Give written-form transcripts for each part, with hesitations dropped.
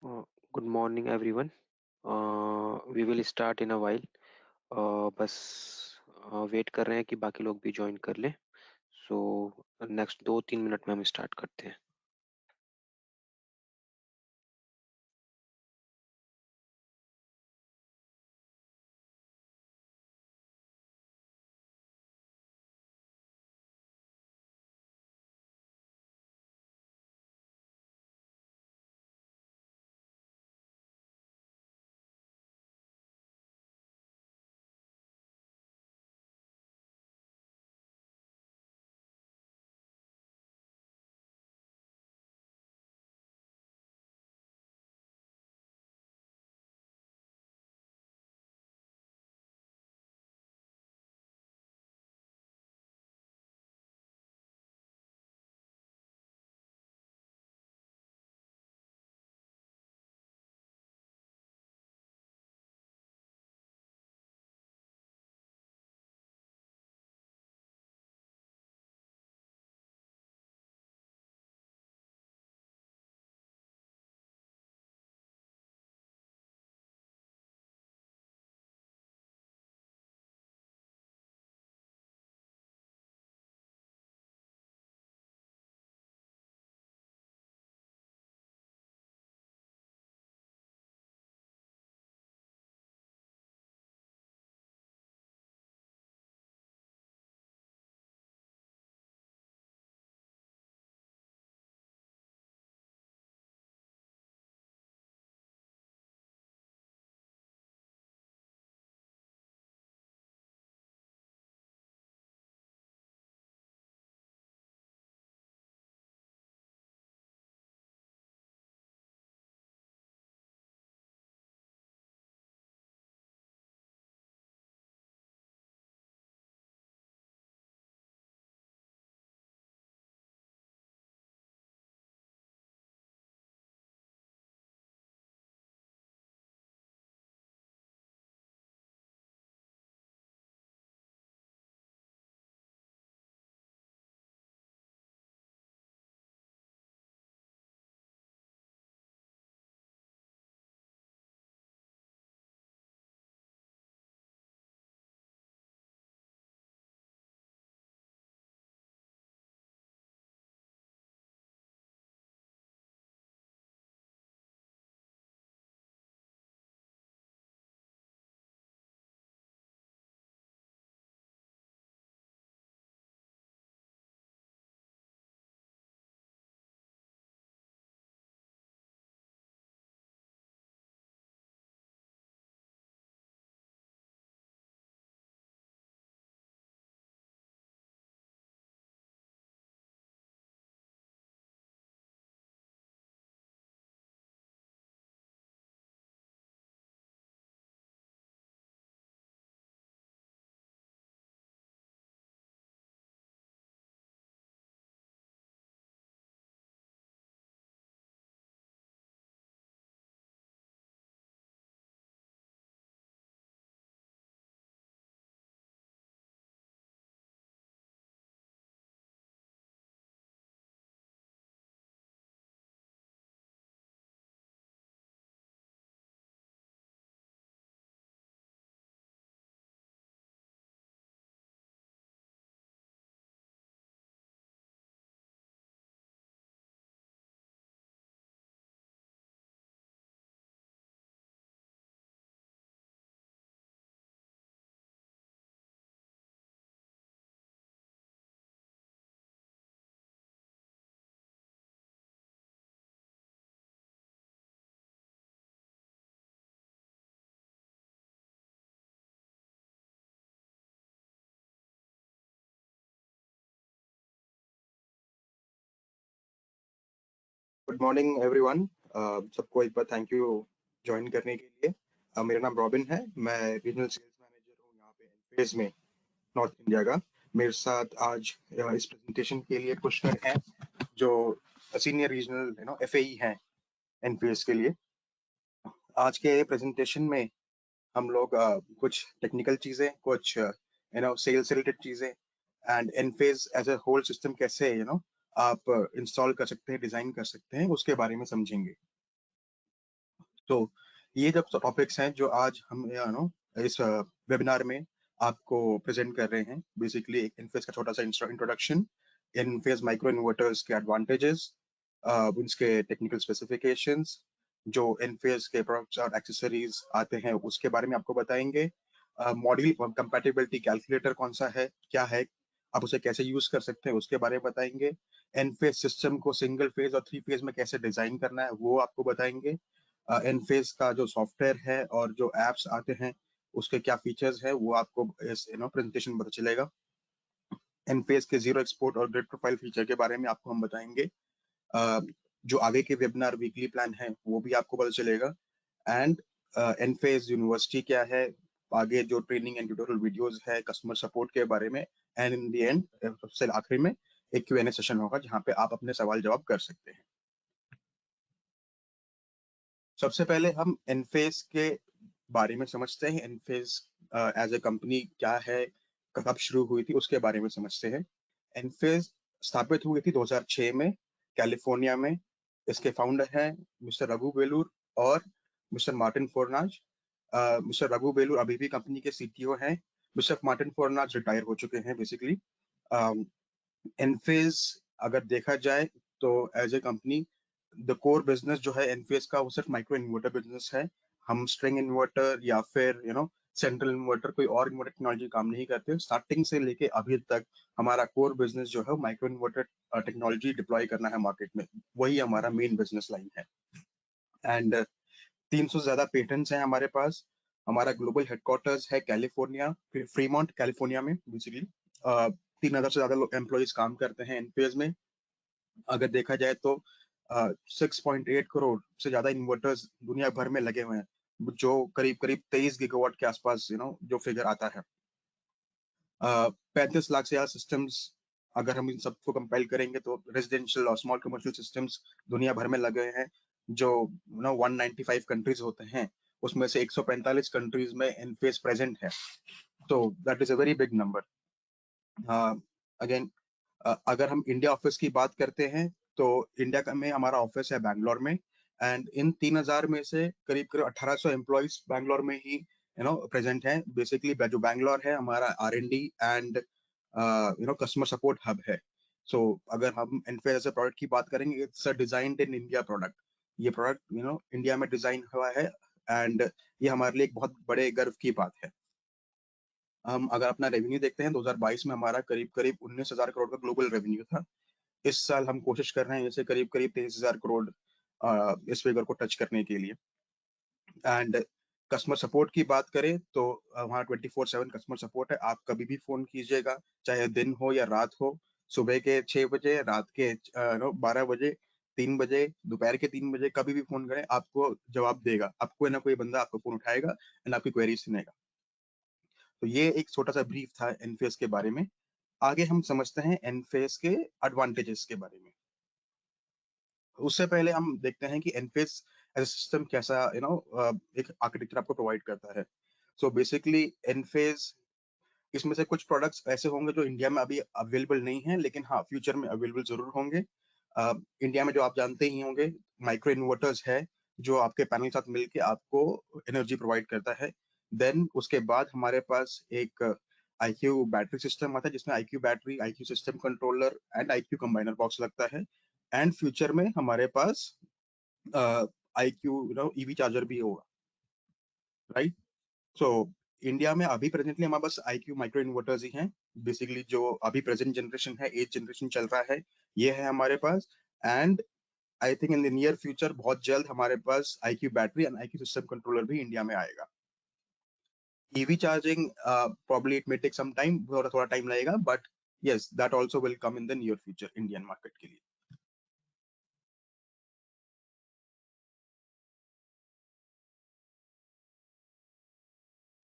Good morning everyone. We will start in a while. बस wait कर रहे हैं कि बाकी लोग भी ज्वाइन कर लें। सो नेक्स्ट 2-3 मिनट में हम स्टार्ट करते हैं। Good morning everyone. सबको एक बार थैंक यू ज्वाइन करने के लिए। मेरा नाम रॉबिन है। मैं रीजनल सेल्स मैनेजर हूँ यहाँ पे एनफेज में, नॉर्थ इंडिया का। मेरे साथ आज इस प्रेजेंटेशन के लिए कुछ लोग हैं जो सीनियर रीजनल एफएई हैं एनफेज के लिए। आज के प्रेजेंटेशन में हम लोग कुछ टेक्निकल चीजें, कुछ सेल्स रिलेटेड चीजें and Enphase as a whole system कैसे आप इंस्टॉल कर सकते हैं, डिजाइन कर सकते हैं, उसके बारे में समझेंगे। तो ये जब टॉपिक्स हैं जो आज हम इस वेबिनार में आपको प्रेजेंट कर रहे हैं। बेसिकली एक इनफेस का छोटा सा इंट्रोडक्शन, इनफेस माइक्रो इन्वर्टर्स के एडवांटेजेस, उसके टेक्निकल स्पेसिफिकेशंस, जो इनफेस के प्रोडक्ट्स और एक्सेसरीज आते हैं उसके बारे में आपको बताएंगे। मॉड्यूल कंपैटिबिलिटी कैलकुलेटर कौन सा है, क्या है, आप उसे कैसे यूज कर सकते हैं उसके बारे में बताएंगे। एनफेस सिस्टम को सिंगल फेज और 3 फेज में कैसे डिजाइन करना है वो आपको बताएंगे। एनफेस का जो सॉफ्टवेयर है और जो एप्स आते हैं उसके क्या फीचर्स है वो आपको इस प्रेजेंटेशन में पता चलेगा। एनफेस के जीरो एक्सपोर्ट और ग्रिड प्रोफाइल फीचर के बारे में आपको हम बताएंगे। जो आगे के वेबिनार वीकली प्लान है वो भी आपको पता चलेगा। एंड एनफेस यूनिवर्सिटी क्या है, आगे जो ट्रेनिंग एंड ट्यूटोरियल वीडियोस है कस्टमर सपोर्ट के बारे में। एंड इन द एंड सबसे आखिरी में एक Q&A सेशन होगा जहां पे आप अपने सवाल जवाब कर सकते हैं। सबसे पहले हम एनफेस के बारे में समझते हैं। एनफेस एज ए कंपनी क्या है, कब शुरू हुई थी उसके बारे में समझते हैं। एनफेस स्थापित हुई थी 2006 में कैलिफोर्निया में। इसके फाउंडर हैं मिस्टर रघु बेलूर और mister Martin Fornage. Mister Raghu Belur अभी भी कंपनी के सीटीओ हैं। मिस्टर मार्टिन फोर्नाज रिटायर हो चुके हैं बेसिकली। एनफेस अगर देखा जाए तो as a company the core business जो है एनफेस का वो सिर्फ माइक्रो इन्वर्टर बिजनेस है। हम स्ट्रिंग इन्वर्टर या फिर सेंट्रल इन्वर्टर कोई और इन्वर्टर टेक्नोलॉजी काम नहीं करते। स्टार्टिंग से लेके अभी तक हमारा कोर बिजनेस जो है माइक्रो इन्वर्टर टेक्नोलॉजी डिप्लॉय करना है मार्केट में, वही हमारा मेन बिजनेस लाइन है। एंड 300 से ज्यादा पेटेंट्स हैं हमारे पास। हमारा ग्लोबल हेडक्वार्टर्स है कैलिफोर्निया, फ्रीमॉन्ट कैलिफोर्निया में बेसिकली। 3,000 से ज्यादा एम्प्लॉइज काम करते हैं एनफेस में। अगर देखा जाए तो 6.8 करोड़ से ज्यादा इन्वर्टर्स दुनिया भर में लगे हुए हैं, जो करीब करीब 23 गीगावाट के आसपास जो फिगर आता है। 35 लाख से ज्यादा सिस्टम्स अगर हम इन सबको कंपाइल करेंगे तो रेजिडेंशियल और स्मॉल कमर्शियल सिस्टम्स दुनिया भर में लगे हैं, जो 195 कंट्रीज होते हैं। उसमें से 145 कंट्रीज में एनफेस प्रेजेंट है। तो that is a very big number. Again अगर हम इंडिया ऑफिस की बात करते हैं तो इंडिया का में हमारा ऑफिस है बैंगलोर में। एंड इन 3,000 में से करीब करीब 1800 एम्प्लॉइज बैंगलोर में ही प्रेजेंट हैं। बेसिकली जो बैंगलोर है हमारा R&D and customer support hub है। सो अगर हम एनफेस ऐसे प्रोडक्ट की बात करेंगे, it's a designed in India product. ये प्रोडक्ट इंडिया में डिजाइन हुआ है एंड ये हमारे लिए एक बहुत बड़े गर्व की बात है। हम अगर अपना रेवेन्यू देखते हैं 2022 में हमारा करीब करीब 19,000 करोड़ का ग्लोबल रेवेन्यू था। इस साल हम कोशिश कर रहे हैं इसे करीब करीब 23,000 करोड़ इस फिगर को टच करने के लिए। एंड कस्टमर सपोर्ट की बात करें तो वहाँ 24/7 कस्टमर सपोर्ट है। आप कभी भी फोन कीजिएगा, चाहे दिन हो या रात हो, सुबह के 6 बजे, रात के 12 बजे, 3 बजे, दोपहर के 3 बजे, कभी भी फोन करें आपको जवाब देगा। आपको ना कोई बंदा आपको फोन उठाएगा एंड आपकी क्वेरी सुनेगा। तो ये एक छोटा सा ब्रीफ था एनफेस के बारे में। आगे हम समझते हैं एनफेस के एडवांटेजेस के बारे में। उससे पहले हम देखते हैं कि एनफेस एज सिस्टम कैसा एक आर्किटेक्चर आपको प्रोवाइड करता है। सो बेसिकली एनफेस, इसमें से कुछ प्रोडक्ट्स ऐसे होंगे जो इंडिया में अभी अवेलेबल नहीं है, लेकिन हाँ फ्यूचर में अवेलेबल जरूर होंगे। इंडिया में जो आप जानते ही होंगे माइक्रो इन्वर्टर्स है, जो आपके पैनल के साथ मिलके आपको एनर्जी प्रोवाइड करता है। देन उसके बाद हमारे पास एक IQ बैटरी सिस्टम आता है, जिसमें IQ battery, IQ system controller and IQ combiner box लगता है। एंड फ्यूचर में हमारे पास IQ EV चार्जर भी होगा, राइट। सो इंडिया में अभी प्रेजेंटली हमारे पास IQ माइक्रो इन्वर्टर्स ही हैं। बेसिकली जो अभी प्रेजेंट जनरेशन है, 8th जनरेशन चल रहा है, ये है हमारे पास। And I think in the near future बहुत जल्द हमारे पास IQ battery and IQ system controller भी इंडिया में आएगा। EV charging probably it may take some time, थोड़ा थोड़ा टाइम लगेगा, but yes that also will come in the near future Indian market के लिए।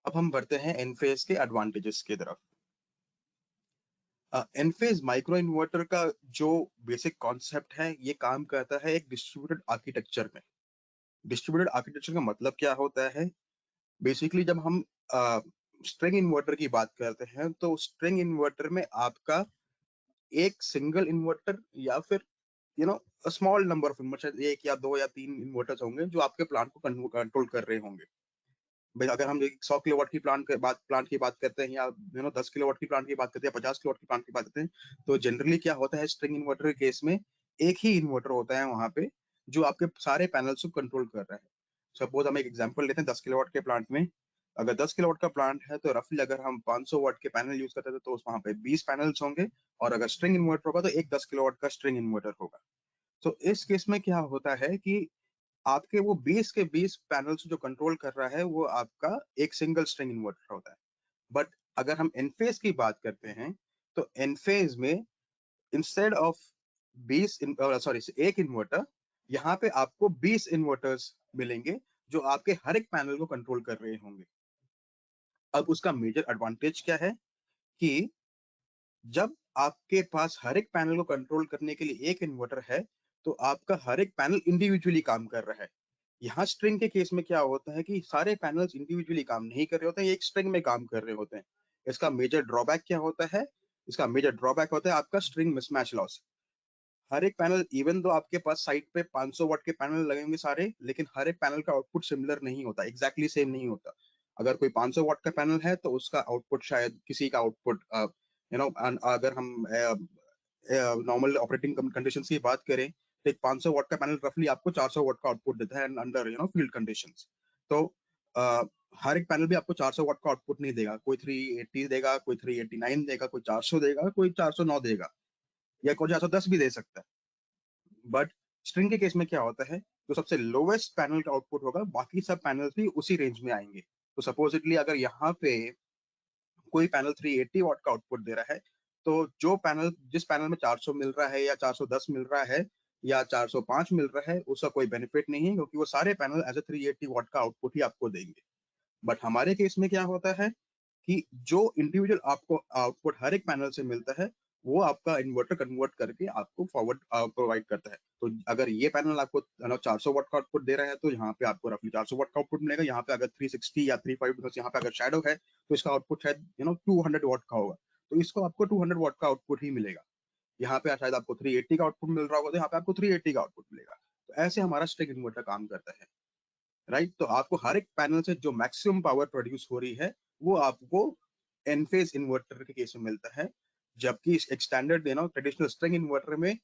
अब हम बढ़ते हैं एनफेस के एडवांटेजेस की तरफ। एनफेस माइक्रो इन्वर्टर का जो बेसिक कॉन्सेप्ट है, ये काम करता है एक डिस्ट्रीब्यूटेड आर्किटेक्चर में। डिस्ट्रीब्यूटेड आर्किटेक्चर का मतलब क्या होता है? बेसिकली जब हम स्ट्रिंग इन्वर्टर की बात करते हैं तो स्ट्रिंग इन्वर्टर में आपका एक सिंगल इन्वर्टर या फिर स्मॉल नंबर ऑफ इन्वर्टर, 1 या 2 या 3 इन्वर्टर्स होंगे जो आपके प्लांट को कंट्रोल कर रहे होंगे। भाई अगर हम 100 किलोवाट की प्लांट की बात करते हैं, या 10 किलोवाट की प्लांट की बात करते हैं, 50 किलोवाट की प्लांट की बात करते हैं, तो जनरली क्या होता है, स्ट्रिंग इन्वर्टर के केस में एक ही इन्वर्टर होता है वहां पे जो आपके सारे पैनल्स को कंट्रोल कर रहा है। सपोज हम एक एग्जांपल लेते हैं 10 किलोवाट के प्लांट में। अगर 10 किलोवाट का प्लांट है तो रफली अगर हम 500 वाट के पैनल यूज करते हैं तो वहां पे 20 पैनल्स होंगे, और अगर स्ट्रिंग इन्वर्टर होगा तो एक 10 किलोवाट का स्ट्रिंग इन्वर्टर होगा। तो इस केस में क्या होता है कि आपके वो 20 के 20 पैनल्स जो कंट्रोल कर रहा है वो आपका एक सिंगल स्ट्रिंग इन्वर्टर होता है। बट अगर हम एनफेज की बात करते हैं तो एनफेज में इंस्टेड ऑफ 20 सॉरी एक इन्वर्टर, यहाँ पे आपको 20 इन्वर्टर्स मिलेंगे जो आपके हर एक पैनल को कंट्रोल कर रहे होंगे। अब उसका मेजर एडवांटेज क्या है कि जब आपके पास हर एक पैनल को कंट्रोल करने के लिए एक इन्वर्टर है तो आपका हर एक पैनल इंडिविजुअली काम कर रहा है। यहाँ स्ट्रिंग के केस में क्या होता है कि सारे पैनल्स इंडिविजुअली काम नहीं कर रहे होते हैं, एक स्ट्रिंग में काम कर रहे होते हैं। इसका मेजर ड्रॉबैक क्या होता है? इसका मेजर ड्रॉबैक होता है आपका स्ट्रिंग मिसमैच लॉस। हर एक पैनल, इवन दो आपके पास साइड पे 500 वाट के पैनल लगे होंगे सारे, लेकिन हर एक पैनल का आउटपुट सिमिलर नहीं होता, एग्जैक्टली सेम नहीं होता। अगर कोई 500 वाट का पैनल है तो उसका आउटपुट शायद किसी का आउटपुट अगर हम नॉर्मल ऑपरेटिंग कंडीशंस की बात करें तो एक 500 वाट का पैनल रफली आपको 400 वाट का आउटपुट देता है अंडर फील्ड कंडीशंस। तो अ, हर एक पैनल भी आपको 400 वाट का आउटपुट नहीं देगा, कोई 380 देगा, कोई 389 देगा, कोई 400 देगा, कोई 409 देगा, या कोई 410 भी दे सकता है। बट स्ट्रिंग के केस में क्या होता है, जो सबसे लोवेस्ट पैनल का आउटपुट होगा बाकी सब पैनल्स भी उसी रेंज में आएंगे। तो सपोजिटली अगर यहाँ पे कोई पैनल 380 वाट का आउटपुट दे रहा है, तो जो पैनल जिस पैनल में 400 मिल रहा है या 410 मिल रहा है या 405 मिल रहा है, उसका कोई बेनिफिट नहीं है क्योंकि वो सारे पैनल एज ए 380 वाट का आउटपुट ही आपको देंगे। बट हमारे केस में क्या होता है कि जो इंडिविजुअल आपको आउटपुट हर एक पैनल से मिलता है वो आपका इन्वर्टर कन्वर्ट करके आपको फॉरवर्ड प्रोवाइड करता है। तो अगर ये पैनल आपको 400 वाट का आउटपुट दे रहा है तो यहाँ पे आपको रफली 400 वाट का आउटपुट मिलेगा। यहाँ पे अगर 360 या 35, बिकॉज यहाँ पे अगर शैडो है तो इसका आउटपुट शायद 200 वाट का होगा, तो इसको आपको 200 वाट का आउटपुट ही मिलेगा। यहाँ पे शायद आपको 380 का आउटपुट मिल रहा होगा तो यहाँ पे आपको 380 का आउटपुट मिलेगा। तो ऐसे हमारा स्टिक इन्वर्टर काम करता है, राइट। तो आपको हर एक पैनल से जो मैक्सिमम पावर प्रोड्यूस हो रही है वो आपको एनफेज इन्वर्टर के केस में मिलता है। जबकि एक स्टैंडर्ड ट्रेडिशनल स्ट्रिंग इन्वर्टर में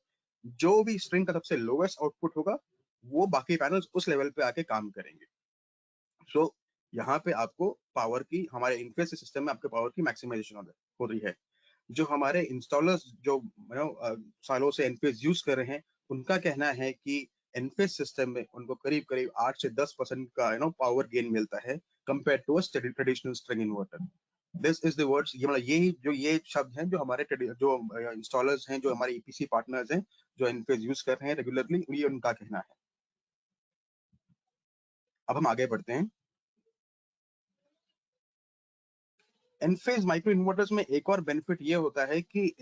जो भी स्ट्रिंग का सबसे लोवेस्ट आउटपुट होगा वो बाकी पैनल्स उस लेवल पे आके काम करेंगे। सो यहाँ पे आपको पावर की, हमारे इनफेस सिस्टम में आपके पावर की मैक्सिमाइजेशन हो रही है। जो हमारे इंस्टॉलर्स जो सालों से एनफेस यूज कर रहे हैं उनका कहना है कि एनफेस सिस्टम में उनको करीब करीब 8 से 10% का पावर गेन मिलता है compare to traditional string inverter. This is the words, ये मतलब यही जो ये शब्द हैं जो हमारे जो इंस्टॉलर्स हैं, जो हमारे ईपीसी पार्टनर्स हैं, जो एनफेस यूज कर रहे हैं रेगुलरली, ये उनका कहना है। अब हम आगे बढ़ते हैं। एनफेज माइक्रो इन्वर्टर्स में एक और बेनिफिट ये होता है कि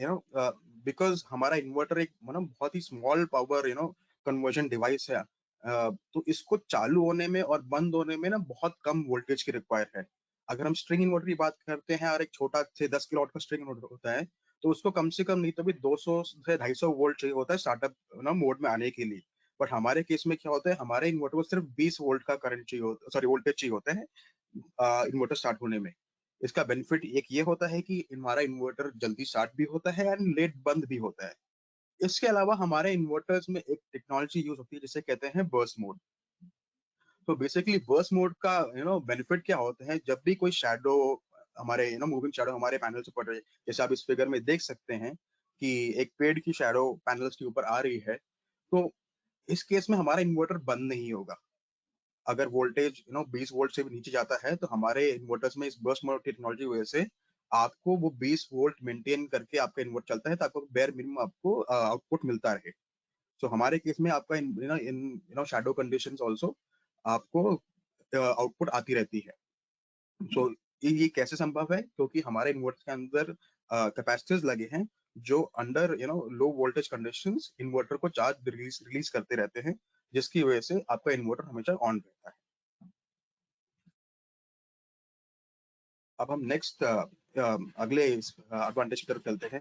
बिकॉज हमारा इन्वर्टर एक बहुत ही स्मॉल पावर कन्वर्जन डिवाइस है, तो इसको चालू होने में और बंद होने में ना बहुत कम वोल्टेज की रिक्वायर है। अगर हम स्ट्रिंग इन्वर्टर की बात करते हैं और एक छोटा से 10 किलोवाट का स्ट्रिंग इन्वर्टर होता है तो उसको कम से कम नहीं तो भी 200 से 250 वोल्ट चाहिए होता है स्टार्टअप मोड में आने के लिए। बट हमारे केस में क्या होता है, हमारे इन्वर्टर को सिर्फ 20 वोल्ट का करंट चाहिए होता, सॉरी वोल्टेज चाहिए होता है इन्वर्टर स्टार्ट होने में। इसका बेनिफिट एक ये होता है कि हमारा इन्वर्टर जल्दी स्टार्ट भी होता है एंड लेट बंद भी होता है। इसके अलावा हमारे इन्वर्टर्स में एक टेक्नोलॉजी यूज होती है जिसे कहते हैं बर्स्ट मोड। तो बेसिकली बर्स्ट मोड का बेनिफिट क्या होता है, जब भी कोई शैडो हमारे मूविंग शैडो हमारे पैनल से पड़ रही है, जैसे आप इस फिगर में देख सकते हैं कि एक पेड़ की शैडो पैनल्स के ऊपर आ रही है, तो इस केस में हमारा इन्वर्टर बंद नहीं होगा। अगर वोल्टेज 20 वोल्ट से भी नीचे जाता है तो हमारे इन्वर्टर्स में इस बर्स्ट मोड टेक्नोलॉजी की वजह से आपको वो 20 वोल्ट मेंटेन करके आपका इन्वर्टर चलता है ताकि बेयर मिनिमम आपको आउटपुट मिलता रहे। सो हमारे केस में आपका इन शैडो कंडीशंस आल्सो आपको आउटपुट आती रहती है। सो ये कैसे संभव है, क्योंकि हमारे इन्वर्टर के अंदर कैपेसिटर्स लगे हैं जो under low voltage conditions inverter को चार्ज रिलीज रिलीज करते रहते हैं, जिसकी वजह से आपका इन्वर्टर हमेशा ऑन रहता है। अब हम नेक्स्ट अगले एडवांटेज की तरफ चलते हैं।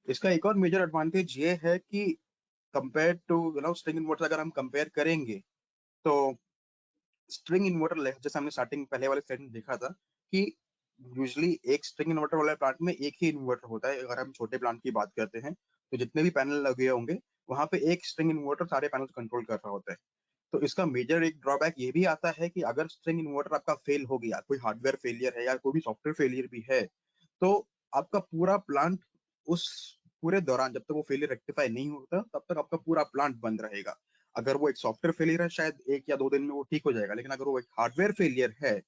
इसका एक और मेजर एडवांटेज ये है कि कंपेयर टू स्ट्रिंग इन्वर्टर अगर हम कंपेयर करेंगे तो स्ट्रिंग इन्वर्टर जैसे हमने स्टार्टिंग पहले वाले स्लाइड में देखा था कि यूजली एक स्ट्रिंग इन्वर्टर वाले प्लांट में एक ही इन्वर्टर होता है। अगर हम छोटे प्लांट की बात करते हैं तो जितने भी पैनल लगे होंगे वहां पे एक स्ट्रिंग इन्वर्टर सारे पैनल कंट्रोल कर रहा होता है। तो इसका मेजर एक ड्रॉबैक ये भी आता है कि अगर स्ट्रिंग इन्वर्टर आपका फेल हो गया, कोई हार्डवेयर फेलियर है या कोई भी सॉफ्टवेयर फेलियर भी है, तो आपका पूरा प्लांट उस पूरे दौरान जब तक वो फेलियर रेक्टिफाई नहीं होता तब तक आपका पूरा प्लांट बंद रहेगा। अगर वो एक सॉफ्टवेयर फेलियर है शायद 1 या 2 दिन में वो ठीक हो जाएगा, लेकिन अगर वो एक हार्डवेयर फेलियर है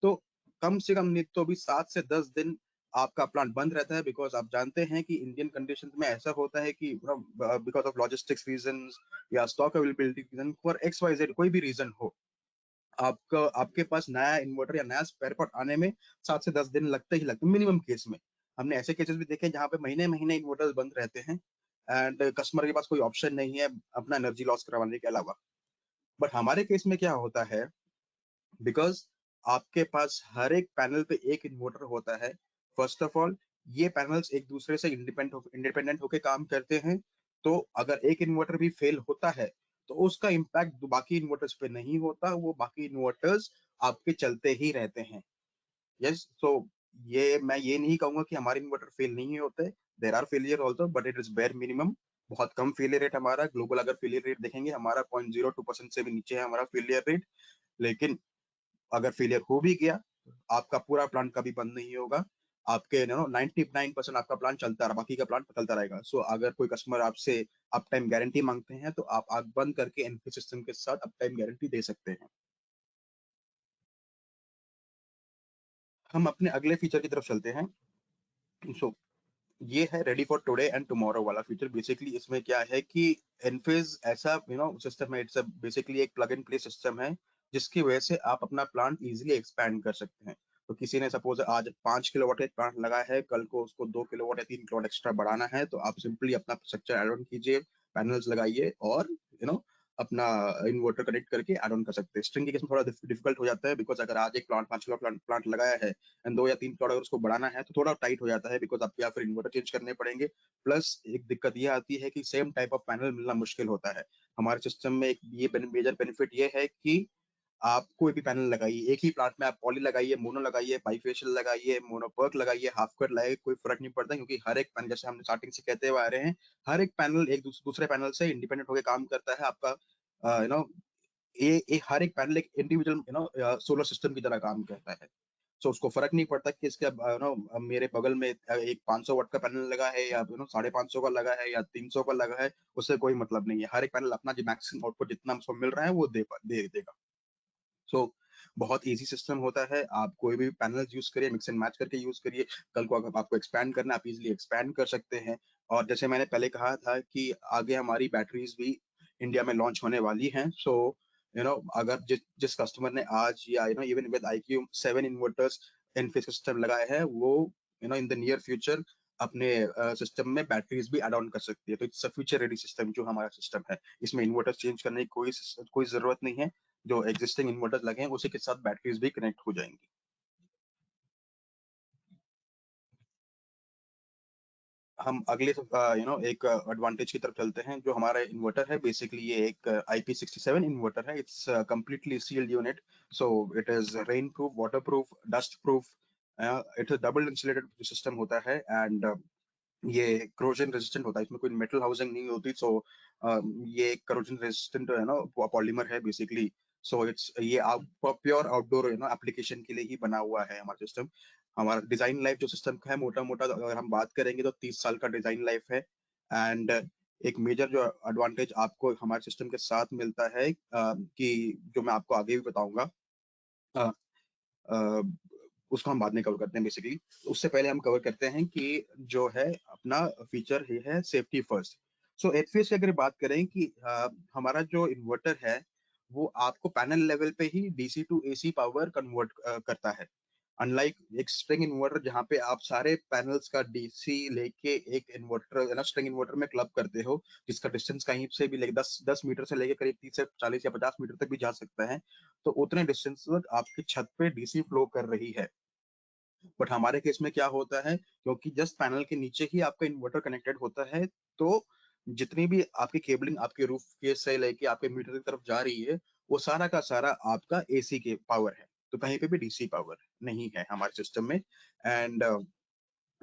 तो कम से कम नहीं तो भी 7 से 10 दिन आपका प्लांट बंद रहता है। बिकॉज आप जानते हैं कि इंडियन कंडीशंस में ऐसा होता है कि बिकॉज ऑफ लॉजिस्टिक्स रीजंस या stock availability reason for X Y Z कोई भी रीजन हो, आपका आपके पास नया इन्वर्टर या नया स्पेयर पार्ट आने में 7 से 10 दिन लगते ही लगते मिनिमम केस में। हमने ऐसे केसेस भी देखे जहाँ पे महीने महीने इन्वर्टर्स बंद रहते हैं एंड कस्टमर के पास कोई ऑप्शन नहीं है अपना एनर्जी लॉस करवाने के अलावा। बट हमारे केस में क्या होता है, बिकॉज आपके पास हर एक पैनल पे एक इन्वर्टर होता है। फर्स्ट ऑफ ऑल ये पैनल्स एक दूसरे से इंडिपेंडेंट होके काम करते हैं। तो अगर एक इन्वर्टर भी फेल होता है तो उसका इम्पैक्ट बाकी इन्वर्टर्स पे नहीं होता, वो बाकी इन्वर्टर्स आपके चलते ही रहते हैं। यस, सो ये मैं ये नहीं कहूंगा कि हमारे इन्वर्टर फेल नहीं होते। There are failure also but it is bare minimum. बहुत कम फेलियर रेट हमारा। ग्लोबल अगर फेलियर रेट देखेंगे हमारा 0.02% से भी नीचे है हमारा फेलियर रेट। लेकिन अगर फेलियर हो भी गया आपका पूरा प्लांट कभी बंद नहीं होगा। आपके 99% आपका प्लांट चलता रहा, बाकी का प्लांट चलता रहेगा। सो अगर कोई कस्टमर आपसे अप टाइम गारंटी मांगते हैं तो आप आग बंद करके एनपी सिस्टम के साथ अप टाइम गारंटी दे सकते हैं। हम अपने अगले फीचर की तरफ चलते हैं। सो ये है ready for today and tomorrow वाला फीचर। बेसिकली इसमें क्या है कि एनफेज ऐसा सिस्टम है, इट्स बेसिकली एक प्लग एंड प्ले सिस्टम है जिसकी वजह से आप अपना प्लांट इजीली एक्सपैंड कर सकते हैं। तो किसी ने सपोज आज 5 किलोवाट का एक प्लांट लगा है, कल को उसको 2 किलोवाट या 3 किलोवाट एक्स्ट्रा बढ़ाना है तो आप सिंपली अपना स्ट्रक्चर एड ऑन कीजिए, पैनल्स लगाइए और अपना इन्वर्टर कनेक्ट करके एड ऑन कर सकते हैं। स्ट्रिंग के केस में थोड़ा डिफिकल्ट हो जाता है बिकॉज अगर आज एक प्लांट 5 किलो प्लांट लगाया है एंड 2 या 3 प्लॉट अगर उसको बढ़ाना है तो थोड़ा टाइट हो जाता है बिकॉज आपको या फिर इन्वर्टर चेंज करने पड़ेंगे। प्लस एक दिक्कत ये आती है कि सेम टाइप ऑफ पैनल मिलना मुश्किल होता है। हमारे सिस्टम में एक ये मेजर बेनिफिट ये है कि आप कोई भी पैनल लगाइए, एक ही प्लांट में आप पॉली लगाइए, मोनो लगाइए, बाइफेशियल लगाइए, मोनोपर्क लगाइए, हाफ कट लगाइए, कोई फर्क नहीं पड़ता क्योंकि हर एक पैनल जैसे हमने स्टार्टिंग से कहते हुए आ रहे हैं, हर एक पैनल एक दूसरे पैनल से इंडिपेंडेंट होकर काम करता है। आपका ये हर एक पैनल एक इंडिविजुअल सोलर सिस्टम की तरह काम करता है। सो उसको फर्क नहीं पड़ता कि इसके मेरे बगल में एक 500 वाट का पैनल लगा है या 550 का लगा है या 300 का लगा है, उससे कोई मतलब नहीं है। हर एक पैनल अपना जो मैक्सिमम आउटपुट जितना उसको मिल रहा है वो दे देगा। सो बहुत इजी सिस्टम होता है। आप कोई भी पैनल्स यूज करिए, मिक्स एंड मैच करके यूज करिए। कल को अगर आपको एक्सपैंड करना है आप इजीली एक्सपैंड कर सकते हैं। और जैसे मैंने पहले कहा था कि आगे हमारी बैटरीज भी इंडिया में लॉन्च होने वाली हैं। सो अगर जिस कस्टमर ने आज या even with IQ 7 inverters Enphase system लगाए हैं वो इन द नियर फ्यूचर अपने सिस्टम में बैटरीज भी एड ऑन कर सकती है। तो it's a future ready system जो हमारा सिस्टम है। इसमें इन्वर्टर चेंज करने की कोई जरूरत नहीं है। जो एग्जिस्टिंग इन्वर्टर लगे हैं उसी के साथ बैटरीज भी कनेक्ट हो जाएंगी। हम अगले एक एडवांटेज की तरफ चलते हैं। जो हमारा इन्वर्टर है बेसिकली ये एक IP67 इन्वर्टर है। It's completely sealed unit. So it is rain proof, water proof, dust proof. It is double insulated system होता है एंड ये करोजन रेजिस्टेंट होता है। इसमें कोई मेटल हाउसिंग नहीं होती। सो ये करोजन रेजिस्टेंट है ना पॉलीमर है बेसिकली। सो इट्स ये प्योर आउटडोर एप्लीकेशन के लिए ही बना हुआ है हमारा सिस्टम। हमारा डिजाइन लाइफ जो सिस्टम का है मोटा मोटा अगर हम बात करेंगे तो 30 साल का डिजाइन लाइफ है। एंड एक मेजर जो एडवांटेज आपको हमारे सिस्टम के साथ मिलता है कि जो मैं आपको आगे भी बताऊंगा, अ, अ, उसको हम बाद में कवर करते हैं बेसिकली। उससे पहले हम कवर करते हैं कि जो है अपना फीचर ये है सेफ्टी फर्स्ट। सो एचवीएस की अगर बात करें कि हमारा जो इन्वर्टर है वो आपको पैनल लेवल पे ही DC to AC power convert करता है। अनलाइक एक स्ट्रिंग इन्वर्टर जहाँ पे आप सारे पैनल्स का डीसी लेके एक इन्वर्टर स्ट्रिंग इन्वर्टर में क्लब करते हो जिसका डिस्टेंस कहीं से भी लेके 10 मीटर से लेके करीब 30 से 40 या 50 मीटर तक भी जा सकता है। तो उतने डिस्टेंस तक आपकी छत पे डीसी फ्लो कर रही है। बट हमारे केस में क्या होता है, क्योंकि जस्ट पैनल के नीचे ही आपका इन्वर्टर कनेक्टेड होता है तो जितनी भी आपकी केबलिंग आपके रूफ के से लेके आपके मीटर की तरफ जा रही है, वो सारा का सारा आपका एसी के पावर है। तो कहीं पे भी डीसी पावर नहीं है हमारे सिस्टम में। एंड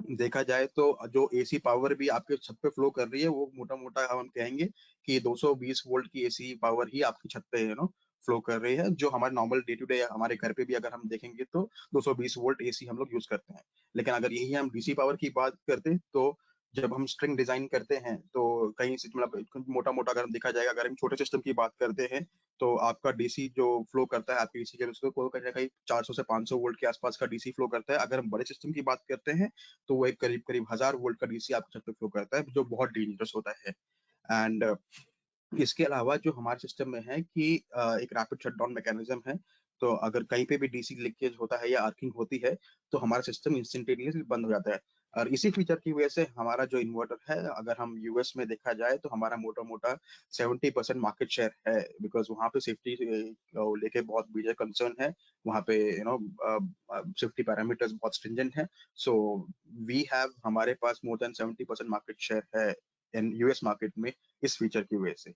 देखा जाए तो जो एसी पावर भी आपके छत पे फ्लो कर रही है, वो मोटा-मोटा हम कहेंगे कि 220 वोल्ट की एसी पावर ही आपकी छत पे फ्लो कर रही है, जो हमारे नॉर्मल डे टू डे हमारे घर पे भी अगर हम देखेंगे तो 220 वोल्ट एसी हम लोग यूज़ करते हैं। लेकिन अगर यही हम डीसी पावर की बात करते हैं, तो जब हम स्ट्रिंग डिज़ाइन करते हैं, तो कहीं से मतलब मोटा-मोटा अगर देखा जाएगा, अगर हम छोटे सिस्टम की बात करते हैं, तो आपका डीसी जो फ्लो करता है आपके एसी के उसको को कहीं न कहीं 400 से 500 वोल्ट के आसपास का डीसी फ्लो करता है। अगर हम बड़े सिस्टम की बात करते हैं, तो वो एक करीब-करीब 1000 वोल्ट का डीसी आपकी छत पे फ्लो करता है, जो बहुत डेंजरस होता है। एंड इसके अलावा जो हमारे सिस्टम में है कि एक रैपिड शटडाउन मैकेनिज़्म है, तो अगर कहीं पे भी डीसी लीकेज होता है या अर्थिंग होती है, तो हमारा सिस्टम इंस्टेंटेनियसली बंद हो जाता है। और इसी फीचर की वजह से हमारा जो इन्वर्टर है, अगर हम यूएस में देखा जाए तो हमारा मोटा-मोटा 70% मार्केट शेयर है, बिकॉज़ वहाँ पे सेफ्टी लेके बहुत मेजर कंसर्न है। वहाँ पे सेफ्टी पैरामीटर्स बहुत स्ट्रिंजेंट हैं। सो वी हैव हमारे पास मोर देन 70% मार्केट शेयर है इन यूएस मार्केट में इस फीचर की वजह से।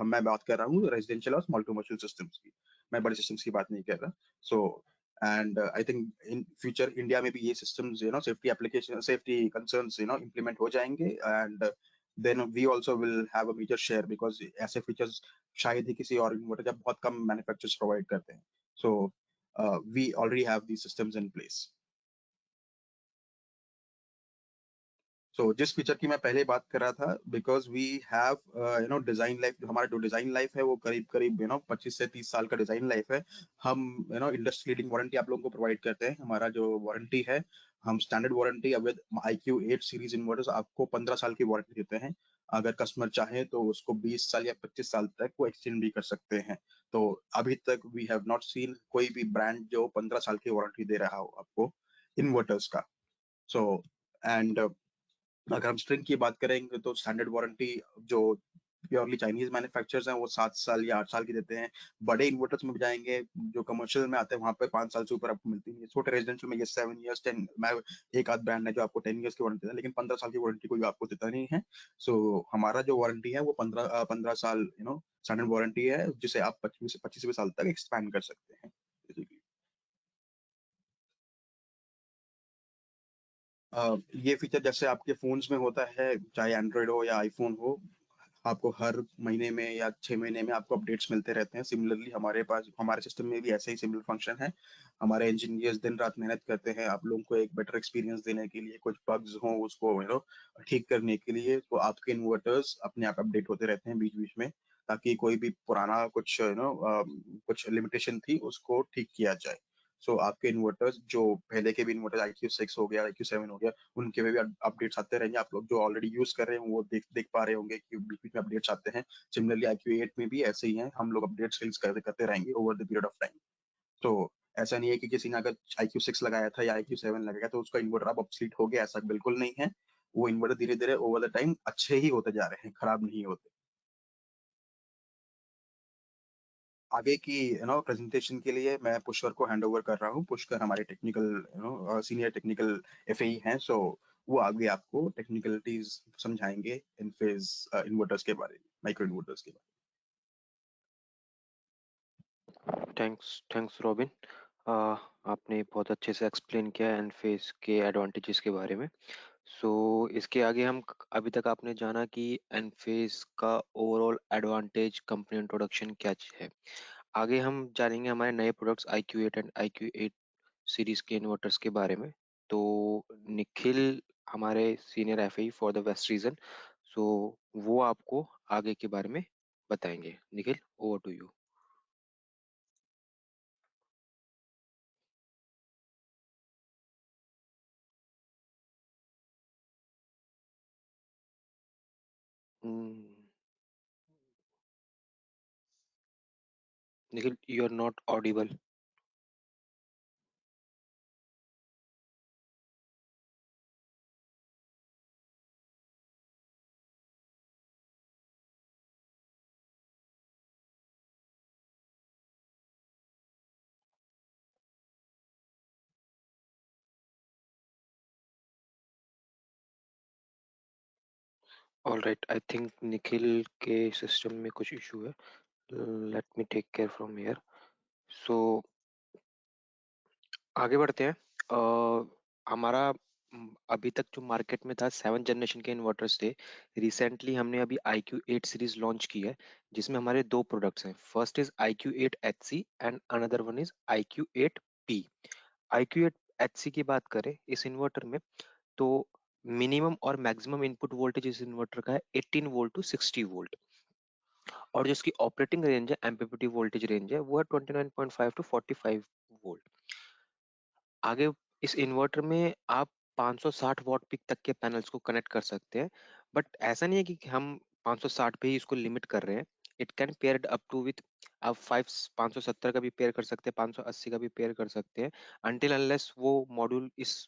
मैं बात कर रहा हूँ रेजिडेंशियल और स्मॉल कमर्शियल सिस्टम्स की। मैं बड़े सिस्टम्स की बात नहीं कर रहा। So and I think in future India में भी ये systems safety application safety concerns implement हो जाएँगे। And then we also will have a major share, because ऐसे फीचर्स शायद ही किसी और इन्वर्टर जब बहुत कम मैन्युफैक्चरर्स प्रोवाइड करते हैं। So we already have these systems in place. जिस फीचर की मैं पहले बात कर रहा था, because we have design life, हमारा जो डिज़ाइन लाइफ है वो करीब-करीब 25 से 30 साल का डिज़ाइन लाइफ है। हम इंडस्ट्री लीडिंग वारंटी आप लोगों को प्रोवाइड करते हैं। हमारा जो वारंटी है, हम standard warranty with IQ8 series inverters आपको 15 साल की वारंटी देते हैं। अगर कस्टमर चाहे तो उसको 20 साल या 25 साल तक वो एक्सटेंड भी कर सकते हैं। तो अभी तक वी हैव नॉट सीन कोई भी ब्रांड जो 15 साल की वारंटी दे रहा हो आपको इन्वर्टर्स का। सो एंड अगर हम स्ट्रिंग की बात करेंगे तो स्टैंडर्ड वारंटी जो प्योरली चाइनीज़ मैन्युफैक्चरर्स हैं, वो 7 साल या 8 साल की देते हैं। बड़े इन्वर्टर्स में भी जाएँगे, जो कमर्शियल में आते हैं, वहाँ पे 5 साल से ऊपर आपको मिलती नहीं है। छोटे रेजिडेंशियल में ये 7 इयर्स 10 मैं एक आध ब्रांड है जो आपको 10 इयर्स की वारंटी देता है, लेकिन 15 साल की वारंटी कोई आपको देता नहीं है। सो हमारा जो वारंटी है वो 15 साल स्टैंडर्ड वारंटी है, जिसे आप 25वें साल तक एक्सपैंड कर सकते हैं। बेसिकली ये फीचर जैसे आपके फ़ोन्स में होता है, चाहे एंड्रॉइड हो या आईफ़ोन हो, आपको हर महीने में या 6 महीने में आपको अपडेट्स मिलते रहते हैं। सिमिलरली हमारे पास हमारे सिस्टम में भी ऐसे ही सिमिलर फंक्शन है। हमारे इंजीनियर्स दिन-रात मेहनत करते हैं आप लोगों को एक बेटर एक्सपीरियंस देने के लिए, कुछ बग्स हों उसको ठीक करने के लिए, तो आपके इन्वर्टर्स अपने आप अपडेट होते रहते हैं बीच-बीच में, ताकि कोई भी पुराना कुछ कुछ लिमिटेशन थी उसको ठीक किया जाए। आपके इन्वर्टर्स जो पहले के भी इन्वर्टर IQ6 हो गया, IQ7 हो गया, उनके में भी अपडेट्स आते रहेंगे। आप लोग जो ऑलरेडी यूज़ कर रहे हैं वो देख देख पा रहे होंगे कि बीच-बीच में अपडेट्स आते हैं। सिमिलरली IQ8 में भी ऐसे ही हैं, हम लोग अपडेट्स रिलीज़ करते करते रहेंगे over the period of time. तो ऐसा नहीं है कि किसी ने अगर IQ6 लगाया था या IQ7 लगाया तो उसका इन्वर्टर अब ऑब्सोलीट हो गया, ऐसा बिल्कुल नहीं है। वो इन्वर्टर धीरे-धीरे ओवर द टाइम अच्छे ही होते जा रहे हैं, खराब नहीं होते। आगे की प्रेज़ेंटेशन के लिए मैं पुष्कर को हैंड ओवर कर रहा हूँ। पुष्कर हमारे टेक्निकल सीनियर टेक्निकल एफएई हैं, वो आगे आपको टेक्निकलिटीज़ समझाएँगे इन-फेज़ इन्वर्टर्स के बारे में, माइक्रो इन्वर्टर्स के बारे थैंक्स थैंक्स रॉबिन। अ, आपने बहुत अच्छे से एक्सप्लेन किया एनफेस के एडवांटेजेस के बारे में। सो इसके आगे हम अभी तक आपने जाना कि एनफेस का ओवरऑल एडवांटेज कंपनी इंट्रोडक्शन क्या है। आगे हम जानेंगे हमारे नए products IQ8 and IQ8 series के इन्वर्टर्स के बारे में। तो निखिल हमारे senior FAE for the west region, so वो आपको आगे के बारे में बताएंगे। Nikhil, over to you. Nikhil, you are not audible. Alright, I think Nikhil के सिस्टम में कुछ इशू है। Let me take care from here. So आगे बढ़ते हैं। हमारा अभी तक जो मार्केट में था 7th जनरेशन के इन्वर्टर्स थे। रिसेंटली हमने अभी IQ8 सीरीज लॉन्च की है, जिसमें हमारे दो प्रोडक्ट्स हैं। First is IQ8HC and another one is IQ8P। IQ8HC की बात करें इस इन्वर्टर में, तो मिनिमम और मैक्सिमम इनपुट वोल्टेज इस इन्वर्टर का है 18 वोल्ट टू 60 वोल्ट। और जो इसकी ऑपरेटिंग रेंज है, एमपीपीटी वोल्टेज रेंज है, वो है 29.5 टू 45 वोल्ट। आगे इस इन्वर्टर में आप 560 वॉट पीक तक के पैनल्स को कनेक्ट कर सकते हैं। बट ऐसा नहीं है कि हम 560 पे ही इसको लिमिट कर रहे हैं। It can paired up to with, आप 570 का भी पेयर कर सकते हैं, 580 का भी पेयर कर सकते हैं। अनटिल अनलेस वो मॉड्यूल इस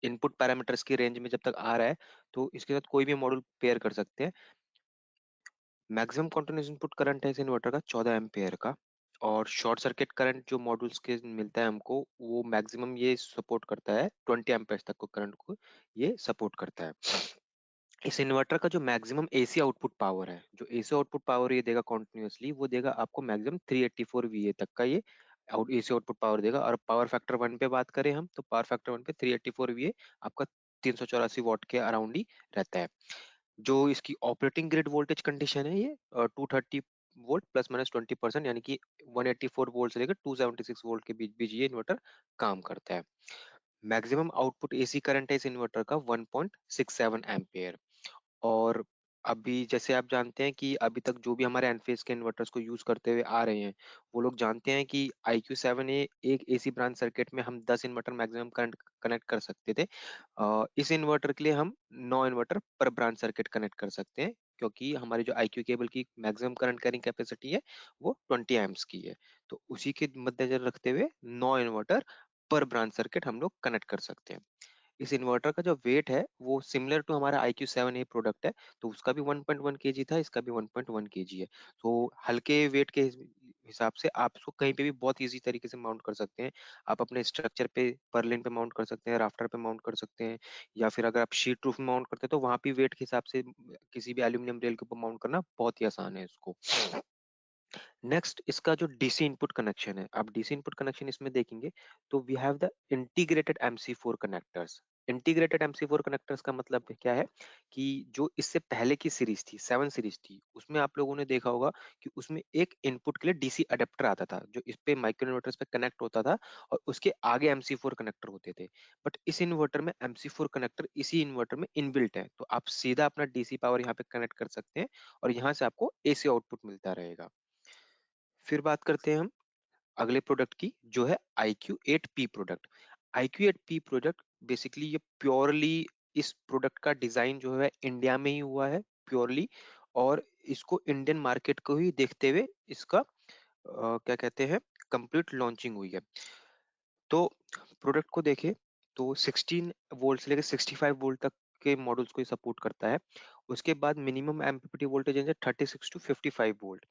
इनपुट पैरामीटर्स की रेंज में जब तक आ रहा है, तो इसके साथ कोई भी मॉड्यूल पेयर कर सकते हैं। मैक्सिमम कंटिन्यूस इनपुट करंट है इस इन्वर्टर का 14 एम्पेयर का। और शॉर्ट सर्किट करंट जो मॉड्यूल्स के मिलता है हमको, वो मैक्सिमम ये सपोर्ट करता है 20 एम्पेयर तक को करंट को ये सपोर्ट करता है। इस इन्वर्टर का जो मैक्सिमम एसी आउटपुट पावर है, जो एसी आउटपुट पावर ये देगा कॉन्टिन्यूसली, वो देगा आपको मैक्सिमम 384 VA तक का ये एसी आउटपुट पावर देगा। और पावर फैक्टर वन पे बात करें हम, तो पावर फैक्टर वन पे 384 VA आपका 384 वॉट के अराउंड ही रहता है। जो इसकी ऑपरेटिंग ग्रिड वोल्टेज कंडीशन है, ये 230 वोल्ट ±20%, यानी कि 184 वोल्ट से लेकर 276 वोल्ट के बीच बीच ये इन्वर्टर काम करता है। मैक्सिमम आउटपुट एसी करंट है इस इन्वर्टर का 1.67 एम्पियर। और अभी जैसे आप जानते हैं कि अभी तक जो भी हमारे एनफेस के इन्वर्टर्स को यूज करते हुए आ रहे हैं, वो लोग जानते हैं कि IQ7A एक एसी ब्रांच सर्किट में हम 10 इन्वर्टर मैक्सिमम करंट कनेक्ट कर सकते थे। इस इन्वर्टर के लिए हम 9 इन्वर्टर पर ब्रांच सर्किट कनेक्ट कर सकते हैं, क्योंकि हमारी जो IQ केबल की मैक्सिमम करंट कैरिंग कैपेसिटी है वो 20 एम्प्स की है। तो उसी के मद्देनजर रखते हुए 9 इन्वर्टर पर ब्रांच सर्किट हम लोग कनेक्ट कर सकते हैं। इस इन्वर्टर का जो वेट है वो सिमिलर टू हमारा IQ7A प्रोडक्ट है। तो उसका भी 1.1 केजी था, इसका भी 1.1 केजी है। तो हल्के वेट के हिसाब से आप इसको कहीं पे भी बहुत इजी तरीके से माउंट कर सकते हैं। आप अपने स्ट्रक्चर पे, परलिन पे माउंट कर सकते हैं, राफ्टर पे माउंट कर सकते हैं, या फिर अगर आप शीट रूफ में माउंट करते हैं तो वहां भी वेट के हिसाब से किसी भी एल्यूमिनियम रेल के ऊपर माउंट करना बहुत ही आसान है इसको। नेक्स्ट इसका जो डीसी इनपुट कनेक्शन है, आप डीसी इनपुट कनेक्शन इसमें देखेंगे तो we have the integrated MC4 connectors. Integrated MC4 connectors का मतलब क्या है कि जो इससे पहले की सीरीज थी, 7 सीरीज थी, उसमें आप लोगों ने देखा होगा कि उसमें एक इनपुट के लिए डीसी अडेप्टर आता था, जो इस पे माइक्रो इन्वर्टर्स पे कनेक्ट होता था, और उसके आगे MC4 कनेक्टर होते थे। बट इस इन्वर्टर में MC4 कनेक्टर इसी इन्वर्टर में इनबिल्ट है, तो आप सीधा अपना डीसी पावर यहाँ पे कनेक्ट कर सकते हैं, और यहाँ से आपको एसी आउटपुट मिलता रहेगा। फिर बात करते हैं हम अगले प्रोडक्ट की, जो है IQ8P product. IQ8P product basically ये प्योरली, इस प्रोडक्ट का डिजाइन जो है इंडिया में ही हुआ है प्योरली, और इसको इंडियन मार्केट को ही देखते हुए इसका क्या कहते हैं, कंप्लीट लॉन्चिंग हुई है। तो प्रोडक्ट को देखें तो 16 वोल्ट से लेकर 65 वोल्ट तक के मॉडल्स को सपोर्ट करता है। उसके बाद मिनिमम एमपीपीटी वोल्टेज है 36 टू 55 वोल्ट।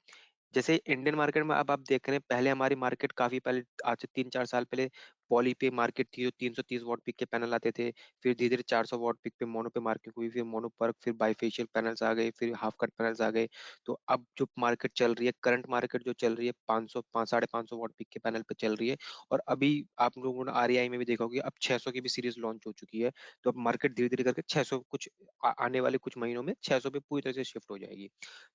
जैसे इंडियन मार्केट में अब आप देख रहे हैं, पहले हमारी मार्केट काफी पहले, आज से 3-4 साल पहले पॉली पे मार्केट थी, जो 330 वॉट पीक के पैनल आते थे। फिर धीरे धीरे 400 वॉट पीक पे मोनो पे मार्केट हुई, फिर मोनो पर, फिर बाईफेशियल पैनल्स आ गए, फिर हाफ कट पैनल्स आ गए। तो अब जो मार्केट चल रही है, करंट मार्केट जो चल रही है, 500 550 वॉट पीक के पैनल पे चल रही है। और अभी आप लोगों ने REI में भी देखा होगा, अब 600 की भी सीरीज लॉन्च हो चुकी है। तो अब मार्केट धीरे धीरे करके 600 कुछ आने वाले कुछ महीनों में 600 पे पूरी तरह से शिफ्ट हो जाएगी।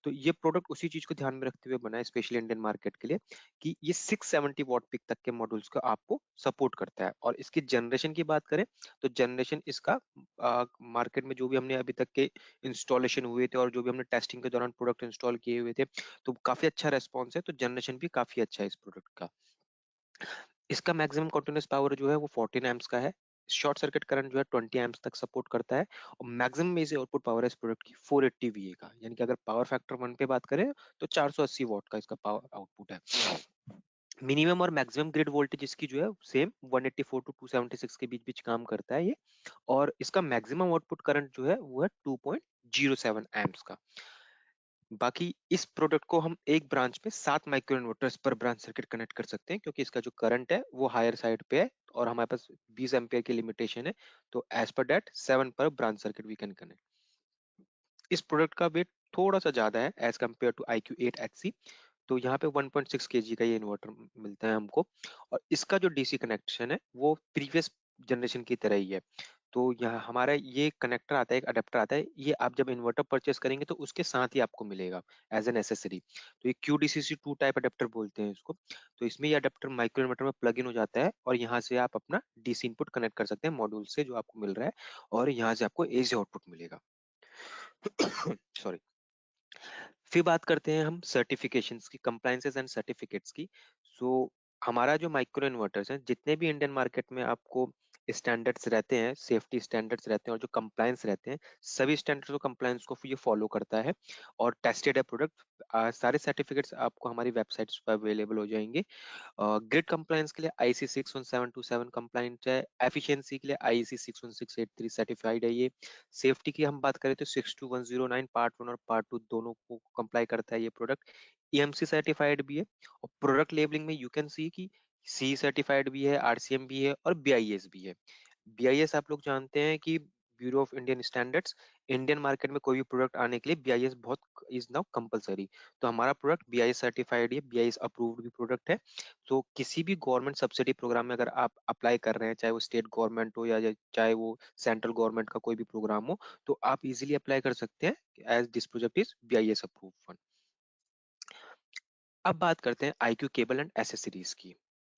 तो ये प्रोडक्ट उसी चीज को ध्यान में रखते हुए बना है, स्पेशली इंडियन मार्केट के लिए, कि ये 670 वॉट पिक तक के मॉड्यूल्स को आपको सपोर्ट करता है। और इसकी जनरेशन की बात करें तो जनरेशन इसका मार्केट में जो भी हमने अभी तक के इंस्टॉलेशन हुए थे, और जो भी हमने टेस्टिंग के दौरान प्रोडक्ट इंस्टॉल किए हुए थे, तो काफी अच्छा रेस्पॉन्स है। तो जनरेशन भी काफी अच्छा है इस प्रोडक्ट का। इसका मैक्सिमम कंटिन्यूअस पावर जो है वो 14 एम्प्स का है। शॉर्ट सर्किट करंट जो है 20 एम्प्स तक सपोर्ट करता है। और मैक्सिमम इसे आउटपुट पावर है इस प्रोडक्ट की 480 VA का, यानी कि अगर पावर फैक्टर वन पे बात करें तो 480 वॉट का इसका पावर आउटपुट है। मिनिमम और मैक्सिमम ग्रिड वोल्टेज इसकी जो है सेम 184 टू 276 के बीच बीच काम करता है ये। और इसका मैक्सिमम आउटपुट करंट जो है वो है 2.07 एम्प्स का। बाकी इस प्रोडक्ट को हम एक ब्रांच में 7 माइक्रो इन्वर्टर्स पर ब्रांच सर्किट कनेक्ट कर सकते हैं, क्योंकि इसका जो करंट है वो हायर साइड पे है, और हमारे पास 20 एम्पियर की लिमिटेशन है। तो एज पर दैट 7 पर branch circuit we can connect. इस प्रोडक्ट का वेट थोड़ा सा ज्यादा है एज कम्पेयर टू IQ8HC। तो यहाँ पे 1.6 kg का ये इन्वर्टर मिलता है हमको। और इसका जो डीसी कनेक्शन है वो प्रीवियस जनरेशन की तरह ही है। तो यहाँ हमारा ये कनेक्टर आता है, एक अडेप्टर आता है, ये आप जब इन्वर्टर परचेस करेंगे तो उसके साथ ही आपको मिलेगा एज एन एसेसरी। तो ये QDCC2 टाइप अडेप्टर बोलते हैं इसको। तो इसमें ये अडेप्टर माइक्रो इन्वर्टर में प्लग इन हो जाता है और यहाँ से आप अपना डीसी इनपुट कनेक्ट कर सकते हैं मॉड्यूल से जो आपको मिल रहा है, और यहाँ से आपको एसी आउटपुट मिलेगा। सॉरी। फिर बात करते हैं हम सर्टिफिकेशंस की, कंप्लायंसेस एंड सर्टिफिकेट्स की। सो हमारा जो माइक्रो इन्वर्टर्स हैं, जितने भी इंडियन मार्केट में आपको स्टैंडर्ड्स रहते हैं, सेफ्टी स्टैंडर्ड्स रहते हैं और जो कंप्लायंस रहते हैं, सभी स्टैंडर्ड्स और कंप्लायंस को ये फॉलो करता है और टेस्टेड है प्रोडक्ट। सारे सर्टिफिकेट्स आपको हमारी वेबसाइट्स पर अवेलेबल हो जाएंगे। ग्रिड कंप्लायंस के लिए IEC 61727 कंप्लायंट है। एफिशिएंसी के लिए IEC 61683 सर्टिफाइड है ये। सेफ्टी की हम बात करें तो 62109 पार्ट 1 और पार्ट 2 दोनों को कंप्लाई करता है ये प्रोडक्ट। EMC सर्टिफाइड भी है। और प्रोडक्ट लेबलिंग में यू कैन सी कि सी सर्टिफाइड भी है, RCM भी है और BIS भी है। BIS आप लोग जानते हैं कि bureau of Indian standards, Indian market में कोई भी प्रोडक्ट आने के लिए BIS बहुत इज नाउ कंपलसरी। तो हमारा प्रोडक्ट BIS सर्टिफाइड है, BIS अप्रूव्ड भी प्रोडक्ट है। तो किसी भी गवर्नमेंट सब्सिडी प्रोग्राम में अगर आप अप्लाई कर रहे हैं, चाहे वो स्टेट गवर्नमेंट हो या चाहे वो सेंट्रल गवर्नमेंट का कोई भी प्रोग्राम हो, तो आप इजीली अप्लाई कर सकते हैं as this project is BIS approved. अब बात करते हैं IQ केबल एंड एसेसरीज की,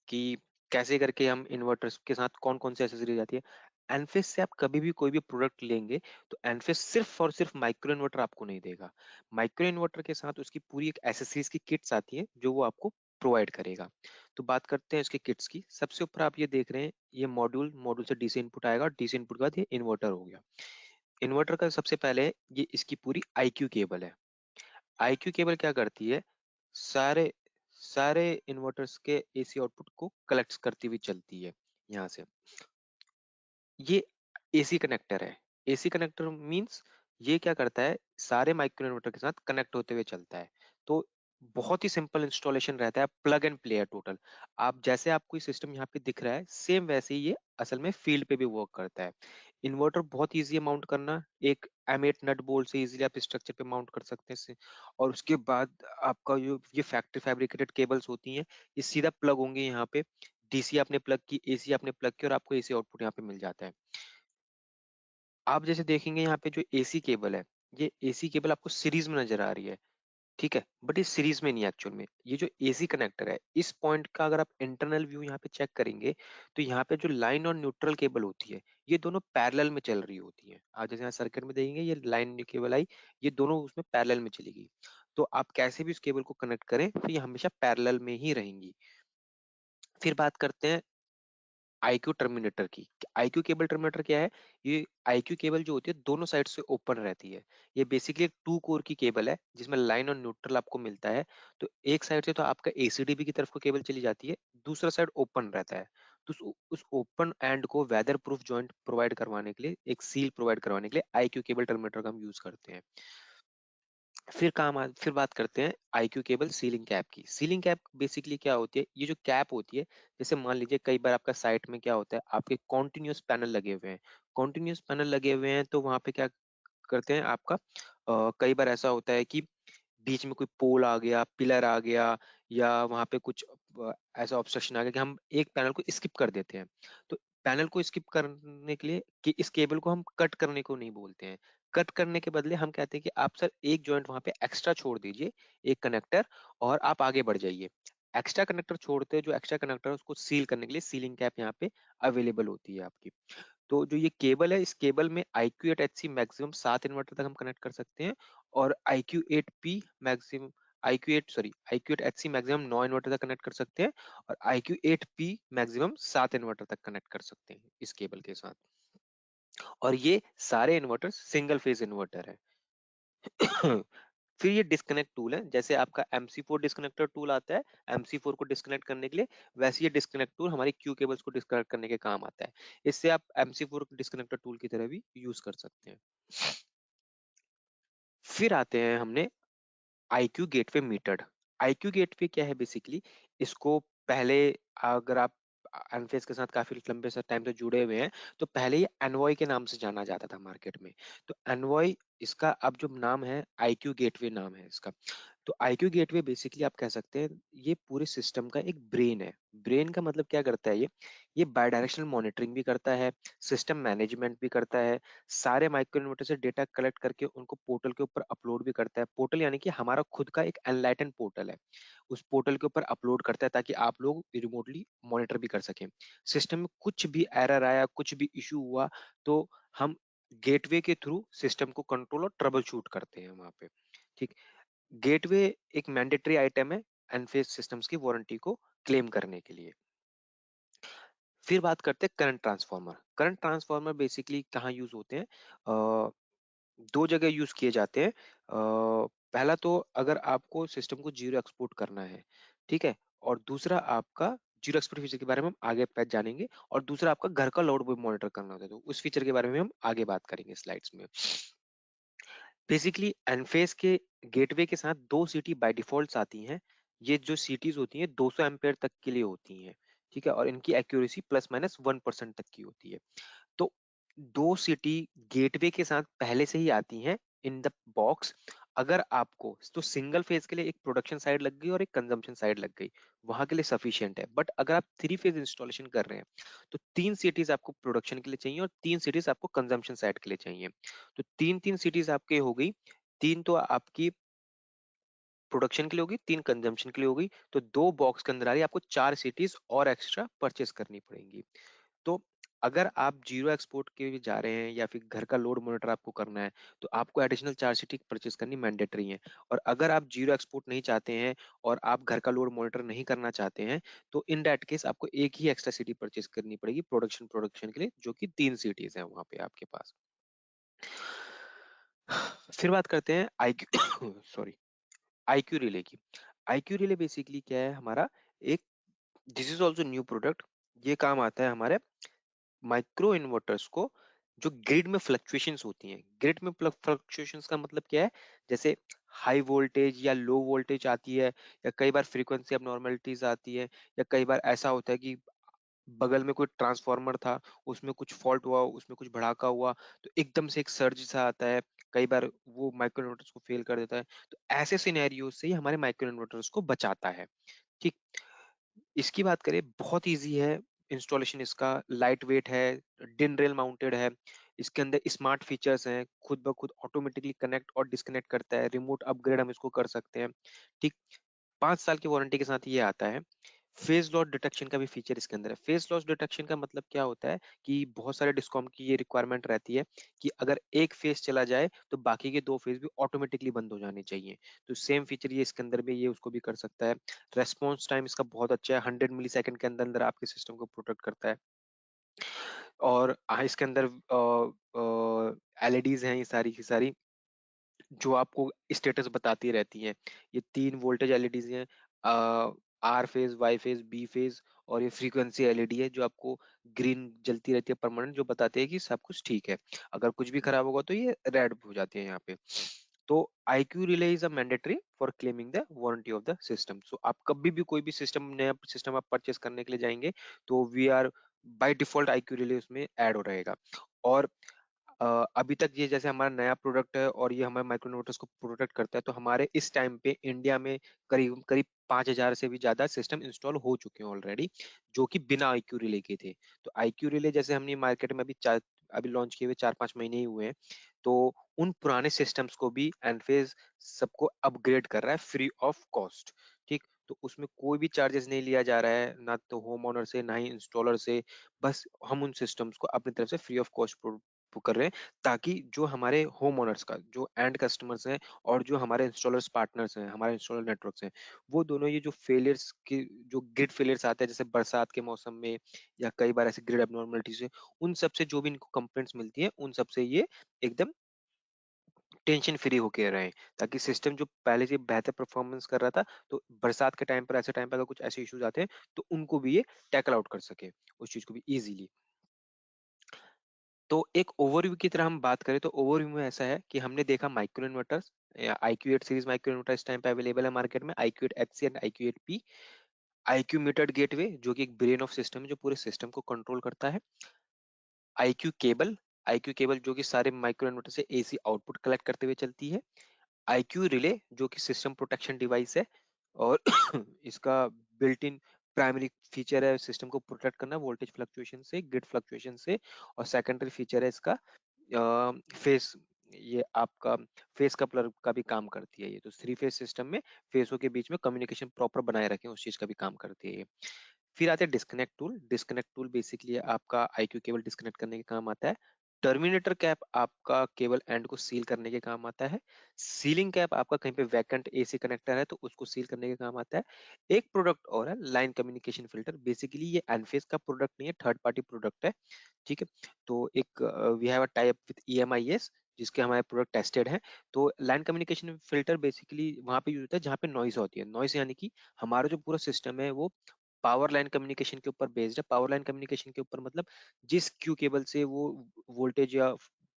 कि कैसे करके हम इन्वर्टर्स के साथ कौन कौन सी एसेसरीज आती है। एनफिस से आप कभी भी कोई भी प्रोडक्ट लेंगे तो एनफिस सिर्फ और सिर्फ माइक्रो इन्वर्टर आपको नहीं देगा। माइक्रो इन्वर्टर के साथ उसकी पूरी एक एसेसरीज की किट्स आती है जो वो आपको प्रोवाइड करेगा। तो बात करते हैं इसके किट्स की। सबसे ऊपर आप ये देख रहे हैं, ये मॉड्यूल, मॉड्यूल से डीसी इनपुट आएगा और डीसी इनपुट के बाद ये इन्वर्टर हो गया। इन्वर्टर का सबसे पहले ये इसकी पूरी IQ केबल है। IQ केबल क्या करती है, सारे सारे इन्वर्टर्स के AC आउटपुट को कलेक्ट करती हुई चलती है यहाँ से। ये AC कनेक्टर है। AC कनेक्टर मींस ये क्या करता है, सारे माइक्रो इन्वर्टर के साथ कनेक्ट होते हुए चलता है। तो बहुत ही सिंपल इंस्टॉलेशन रहता है, प्लग एंड प्ले है टोटल। आप जैसे आपको सिस्टम यहाँ पे दिख रहा है सेम वैसे ही ये असल में फील्ड पे भी वर्क करता है। इन्वर्टर बहुत इजी है माउंट करना, एक M8 नट बोल्ट से इजीली आप स्ट्रक्चर पे माउंट कर सकते हैं इसे। और उसके बाद आपका जो ये फैक्ट्री फैब्रिकेटेड केबल्स होती हैं, ये सीधा प्लग होंगे यहाँ पे। DC आपने प्लग की, AC आपने प्लग की और आपको AC आउटपुट यहाँ पे मिल जाता है। आप जैसे देखेंगे यहाँ पे जो AC केबल है, ये AC केबल आपको सीरीज में नजर आ रही है, ठीक है, बट ये सीरीज में नहीं है एक्चुअल में। ये जो AC कनेक्टर है, इस पॉइंट का अगर आप इंटरनल व्यू यहाँ पे चेक करेंगे तो यहाँ पे जो लाइन और न्यूट्रल केबल होती है, ये दोनों पैरेलल में चल रही होती है। आप जैसे यहाँ सर्किट में देखेंगे ये लाइन केबल आई, ये दोनों उसमें पैरेलल में चलेगी। तो आप कैसे भी इस केबल को कनेक्ट करें तो ये हमेशा पैरेलल में ही रहेंगी। फिर बात करते हैं IQ टर्मिनेटर की। IQ केबल टर्मिनेटर क्या है, ये IQ केबल जो होती है दोनों साइड से ओपन रहती है। ये बेसिकली एक 2 कोर की केबल है जिसमें लाइन और न्यूट्रल आपको मिलता है। तो एक साइड से तो आपका ACDB की तरफ को केबल चली जाती है, दूसरा साइड ओपन रहता है। तो उस ओपन एंड को वेदर प्रूफ जॉइंट प्रोवाइड करवाने के लिए, एक सील प्रोवाइड करवाने के लिए IQ केबल टर्मिनेटर का हम यूज करते हैं। फिर बात करते हैं IQ केबल सीलिंग कैप की। सीलिंग कैप बेसिकली क्या होती है, ये जो कैप होती है, जैसे मान लीजिए कई बार आपका साइट में क्या होता है, आपके कॉन्टिन्यूस पैनल लगे हुए हैं। कॉन्टिन्यूस पैनल लगे हुए हैं तो वहां पे क्या करते हैं आपका, कई बार ऐसा होता है कि बीच में कोई पोल आ गया, पिलर आ गया, या वहां पे कुछ ऐसा ऑब्स्ट्रक्शन आ गया कि हम एक पैनल को स्किप कर देते हैं। तो पैनल को स्किप करने के लिए, कि इस केबल को हम कट करने को नहीं बोलते हैं। कट करने के बदले हम कहते हैं कि आप सर एक जॉइंट वहां पे एक्स्ट्रा छोड़ दीजिए, एक कनेक्टर, और आप आगे बढ़ जाइए। एक्स्ट्रा कनेक्टर छोड़ते हैं, जो एक्स्ट्रा कनेक्टर है उसको सील करने के लिए सीलिंग कैप यहाँ पे अवेलेबल होती है आपकी। तो जो ये केबल है, इस केबल में IQ8HC मैक्सिमम 7 इन्वर्टर तक हम कनेक्ट कर सकते हैं, और IQ8P maximum, IQ8HC maximum 9 inverter तक कनेक्ट कर सकते हैं, और IQ8P मैक्सिमम 7 इन्वर्टर तक कनेक्ट कर सकते हैं इस केबल के साथ। और ये सारे इन्वर्टर सिंगल फेज इन्वर्टर है। फिर ये डिस्कनेक्ट टूल है, जैसे आपका MC4 डिस्कनेक्टर टूल आता है MC4 को डिस्कनेक्ट करने के लिए, वैसे ये डिस्कनेक्ट टूल हमारी Q केबल्स को डिस्कनेक्ट करने के काम आता है। इससे आप MC4 डिस्कनेक्टर टूल की तरह भी यूज कर सकते हैं। फिर आते हैं हमने IQ gateway metered. IQ gateway क्या है बेसिकली, इसको पहले, अगर आप एनफेस के साथ काफी लंबे से टाइम से जुड़े हुए हैं, तो पहले ये एनवॉय के नाम से जाना जाता था मार्केट में। तो एनवॉय, इसका अब जो नाम है आईक्यू गेटवे नाम है इसका। तो आईक्यू गेटवे बेसिकली आप कह सकते हैं ये पूरे सिस्टम का एक ब्रेन है। ब्रेन का मतलब क्या करता है ये बाई डायरेक्शनल मॉनिटरिंग भी करता है, सिस्टम मैनेजमेंट भी करता है, सारे माइक्रो इन्वर्टर से डेटा कलेक्ट करके उनको पोर्टल के ऊपर अपलोड भी करता है। पोर्टल यानी कि हमारा खुद का एक एनलाइटन पोर्टल है, उस पोर्टल के ऊपर अपलोड करता है ताकि आप लोग रिमोटली मॉनिटर भी कर सकें। सिस्टम में कुछ भी एरर आया, कुछ भी इशू हुआ, तो हम गेटवे के थ्रू सिस्टम को कंट्रोल और ट्रबल शूट करते हैं वहां पे। ठीक। गेटवे एक मैंडेटरी आइटम है एनफेस सिस्टम्स की वारंटी को क्लेम करने के लिए। फिर बात करते हैं current transformer. Current transformer basically कहाँ यूज होते हैं? दो जगह यूज किए जाते हैं। पहला तो अगर आपको सिस्टम को जीरो एक्सपोर्ट करना है, ठीक है, और दूसरा आपका जीरो एक्सपोर्ट फीचर के बारे में हम आगे पे जानेंगे, और दूसरा आपका घर का लोड भी मॉनिटर करना होता है, तो उस फीचर के बारे में हम आगे बात करेंगे स्लाइड्स में। बेसिकली एनफेस के गेटवे के साथ दो सीटी बाय डिफॉल्ट आती हैं। ये जो सीटीज होती हैं 200 एम्पेयर तक के लिए होती हैं, ठीक है, और इनकी एक्यूरेसी ±1% तक की होती है। तो दो सिटी गेटवे के साथ पहले से ही आती हैं इन द बॉक्स। अगर आपको तो सिंगल फेज के लिए एक प्रोडक्शन साइड लग गई और एक कंजम्पशन साइड लग गई, वहां के लिए सफिशियंट है। बट अगर आप थ्री फेज इंस्टॉलेशन कर रहे हैं तो तीन सिटीज आपको प्रोडक्शन के लिए चाहिए और तीन सिटीज आपको कंजम्पशन साइड के लिए चाहिए। तो तीन तीन सिटीज आपके हो गई, तीन तो आपकी प्रोडक्शन के लिए होगी, तीन कंजम्पशन के लिए होगी, तो दो बॉक्स के अंदर आ रही है, आपको चार सिटीज और एक्स्ट्रा परचेस करनी पड़ेंगी। तो अगर आप जीरो एक्सपोर्ट के लिए जा रहे हैं या फिर घर का लोड मॉनिटर आपको करना है, तो आपको एडिशनल चार सीटी परचेस करनी मैंडेटरी है। और अगर आप जीरो एक्सपोर्ट नहीं चाहते हैं और आप घर का लोड मॉनिटर नहीं करना चाहते हैं, तो इन दैट केस आपको एक ही एक्स्ट्रा सीटी परचेस करनी पड़ेगी प्रोडक्शन के लिए, जो कि तीन सीटीज है वहां पे आपके पास। फिर बात करते हैं आईक्यू सॉरी, आईक्यू रिले की। आईक्यू रिले बेसिकली क्या है हमारा, एक, this is also new product. ये काम आता है हमारे माइक्रो इन्वर्टर्स को जो ग्रिड में फ्लक्चुएशंस होती हैं। ग्रिड में फ्लक्चुएशंस का मतलब क्या है? जैसे हाई वोल्टेज या लो वोल्टेज आती है, या कई बार फ्रीक्वेंसी abnormalities आती है, या कई बार ऐसा होता है कि बगल में कोई ट्रांसफार्मर था, उसमें कुछ फॉल्ट हुआ, उसमें कुछ भड़ाका हुआ, तो एकदम से एक सर्ज सा आता है, कई बार वो माइक्रो इन्वर्टर्स को फेल कर देता है। तो ऐसे सिनेरियो से ही हमारे माइक्रो इन्वर्टर्स को बचाता है। ठीक। इसकी बात करें, बहुत इजी है इंस्टॉलेशन इसका, लाइट वेट है, डिन रेल माउंटेड है, इसके अंदर स्मार्ट फीचर्स हैं, खुद ब खुद ऑटोमेटिकली कनेक्ट और डिस्कनेक्ट करता है, रिमोट अपग्रेड हम इसको कर सकते हैं। ठीक। 5 साल की वारंटी के साथ ये आता है। फेज लॉस डिटेक्शन का भी फीचर इसके अंदर है। फेज लॉस डिटेक्शन का मतलब क्या होता है कि बहुत सारे डिस्कॉम की ये रिक्वायरमेंट रहती है कि अगर एक फेज चला जाए तो बाकी के दो फेज भी ऑटोमेटिकली बंद हो जाने चाहिए। तो सेम फीचर ये इसके अंदर भी, ये उसको भी कर सकता है। रेस्पॉन्स टाइम इसका बहुत अच्छा है, 100 मिली सेकंड के अंदर अंदर आपके सिस्टम को प्रोटेक्ट करता है। और इसके अंदर एलईडीज हैं ये सारी की सारी, जो आपको स्टेटस बताती रहती हैं। ये तीन वोल्टेज एलईडीज हैं, R phase, Y phase, B phase, और ये फ्रीक्वेंसी एलईडी है जो आपको ग्रीन जलती रहती है परमानेंट, जो बताती है कि सब कुछ ठीक है। अगर कुछ भी खराब होगा तो ये रेड हो जाती है यहाँ पे। तो IQ relay is a mandatory for claiming the warranty of the system. So आप कभी भी कोई भी सिस्टम, नया सिस्टम आप परचेस करने के लिए जाएंगे, तो we are by default IQ relay उसमें ऐड हो रहेगा। और अभी तक ये जैसे हमारा नया प्रोडक्ट है और ये हमारे माइक्रो इन्वर्टर्स को प्रोटेक्ट करता है, तो हमारे इस टाइम पे इंडिया में करीब करीब 5,000 से भी ज्यादा सिस्टम इंस्टॉल हो चुके हैं ऑलरेडी, जो कि बिना आईक्यू रिले के थे। तो आईक्यू रिले जैसे हमने मार्केट में अभी लॉन्च किए हुए 4-5 महीने ही हुए हैं, तो उन पुराने सिस्टम्स को भी एनफेज सबको अपग्रेड कर रहा है फ्री ऑफ कॉस्ट। ठीक। तो उसमें कोई भी चार्जेस नहीं लिया जा रहा है, ना तो होम ओनर से ना ही इंस्टॉलर से। बस हम उन सिस्टम्स को अपनी तरफ से फ्री ऑफ कॉस्ट वो कर रहे हैं, ताकि जो हमारे होम ओनर्स का जो एंड कस्टमर्स हैं और जो हमारे इंस्टॉलर्स पार्टनर्स हैं, हमारे इंस्टॉलर नेटवर्क्स हैं, वो दोनों ये जो फेलियर्स की, जो ग्रिड फेलियर्स आते हैं जैसे बरसात के मौसम में, या कई बार ऐसे ग्रिड एबनॉर्मलिटीज से, उन सब से जो भी इनको कंप्लेंट्स मिलती है, उन सब से ये एकदम टेंशन फ्री होके रहे, ताकि सिस्टम जो पहले से बेहतर परफॉर्मेंस कर रहा था, तो बरसात के टाइम पर, ऐसे टाइम पर अगर कुछ ऐसे इश्यूज आते हैं, तो उनको भी ये टैकल आउट कर सके, उस चीज को भी इजीली। तो एक ओवरव्यू की तरह हम बात करें, तो ओवरव्यू में ऐसा है कि हमने देखा micro inverters, IQ8 series micro inverter इस टाइम पे अवेलेबल है मार्केट में, IQ8 HC and IQ8P। IQ metered gateway जो कि एक ब्रेन ऑफ सिस्टम है जो पूरे सिस्टम को कंट्रोल करता है। IQ केबल, IQ केबल जो कि सारे माइक्रो इन्वर्टर से AC आउटपुट कलेक्ट करते हुए चलती है। IQ रिले जो कि सिस्टम प्रोटेक्शन डिवाइस है और इसका बिल्ट इन प्राइमरी फीचर है सिस्टम को प्रोटेक्ट करना वोल्टेज फ्लक्चुएशन से, ग्रिड फ्लक्चुएशन से। और सेकेंडरी फीचर है इसका फेस, ये आपका फेस कपलर का भी काम करती है ये। तो थ्री फेस सिस्टम में फेसों के बीच में कम्युनिकेशन प्रॉपर बनाए रखें उस चीज का भी काम करती है ये। फिर आते हैं disconnect tool. Disconnect tool basically आपका IQ केबल डिस्कनेक्ट करने के काम आता है। टर्मिनेटर कैप आपका केबल एंड को सील करने के काम आता है। सीलिंग कैप आपका कहीं पे वैकेंट AC कनेक्टर है तो उसको सील करने के काम आता है। एक प्रोडक्ट और है लाइन कम्युनिकेशन फिल्टर। बेसिकली ये एनफेस का प्रोडक्ट नहीं है, थर्ड पार्टी प्रोडक्ट है। ठीक है, तो एक we have a tie up with EMIS जिसके हमारे प्रोडक्ट टेस्टेड हैं। तो लाइन कम्युनिकेशन फिल्टर बेसिकली वहां पे यूज होता है जहाँ पे नॉइज होती है। नॉइज यानी कि हमारा जो पूरा सिस्टम है वो पावर लाइन कम्युनिकेशन के ऊपर बेस्ड है। पावर लाइन कम्युनिकेशन के ऊपर मतलब जिस क्यू केबल से वो वोल्टेज या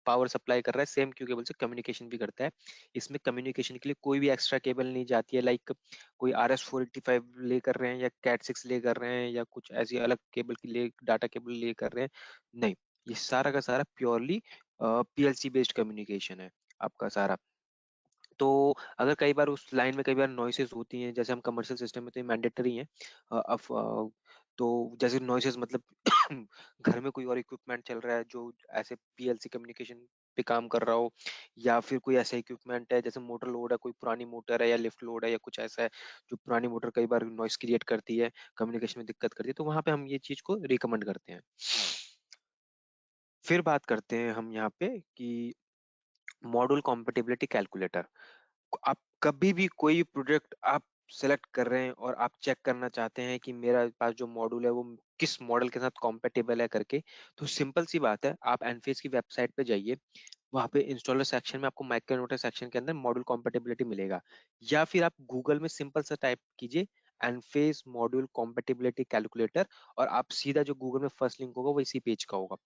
पावर सप्लाई कर रहा है सेम क्यू केबल से कम्युनिकेशन भी करता है। इसमें कम्युनिकेशन के लिए कोई भी एक्स्ट्रा केबल नहीं जाती है, लाइक कोई RS-485 ले कर रहे हैं या कैट 6 ले कर रहे हैं या कुछ ऐसी अलग केबल की ले डाटा केबल ले कर रहे हैं, नहीं। ये सारा का सारा प्योरली PLC बेस्ड कम्युनिकेशन है आपका सारा। तो अगर कई बार उस लाइन में कई बार नॉइसेस होती हैं, जैसे हम कमर्शियल सिस्टम में तो ये मैंडेटरी है। तो जैसे नॉइसेस मतलब घर में कोई और इक्विपमेंट चल रहा है जो ऐसे PLC कम्युनिकेशन पे काम कर रहा हो, या फिर कोई ऐसा इक्विपमेंट है जैसे मोटर लोड है, कोई पुरानी मोटर है या लिफ्ट लोड है या कुछ ऐसा है जो पुरानी मोटर कई बार नॉइस क्रिएट करती है, कम्युनिकेशन में दिक्कत करती है, तो वहां पे हम ये चीज को रिकमेंड करते हैं। फिर बात करते हैं हम यहाँ पे कि मॉड्यूल कॉम्पेटिबिलिटी कैलकुलेटर। आप कभी भी कोई प्रोडक्ट आप सेलेक्ट कर रहे हैं और आप चेक करना चाहते हैं कि मेरा पास जो मॉड्यूल है वो किस मॉडल के साथ कॉम्पेटेबल है करके, तो सिंपल सी बात है, आप एनफेस की वेबसाइट पे जाइए। वहां पे इंस्टॉलर सेक्शन में आपको माइक्रो इन्वर्टर सेक्शन के अंदर मॉड्यूल कॉम्पेटेबिलिटी मिलेगा। या फिर आप गूगल में सिंपल सा टाइप कीजिए एनफेस मॉड्यूल कॉम्पेटिबिलिटी कैलकुलेटर, और आप सीधा जो गूगल में फर्स्ट लिंक होगा वो इसी पेज का होगा।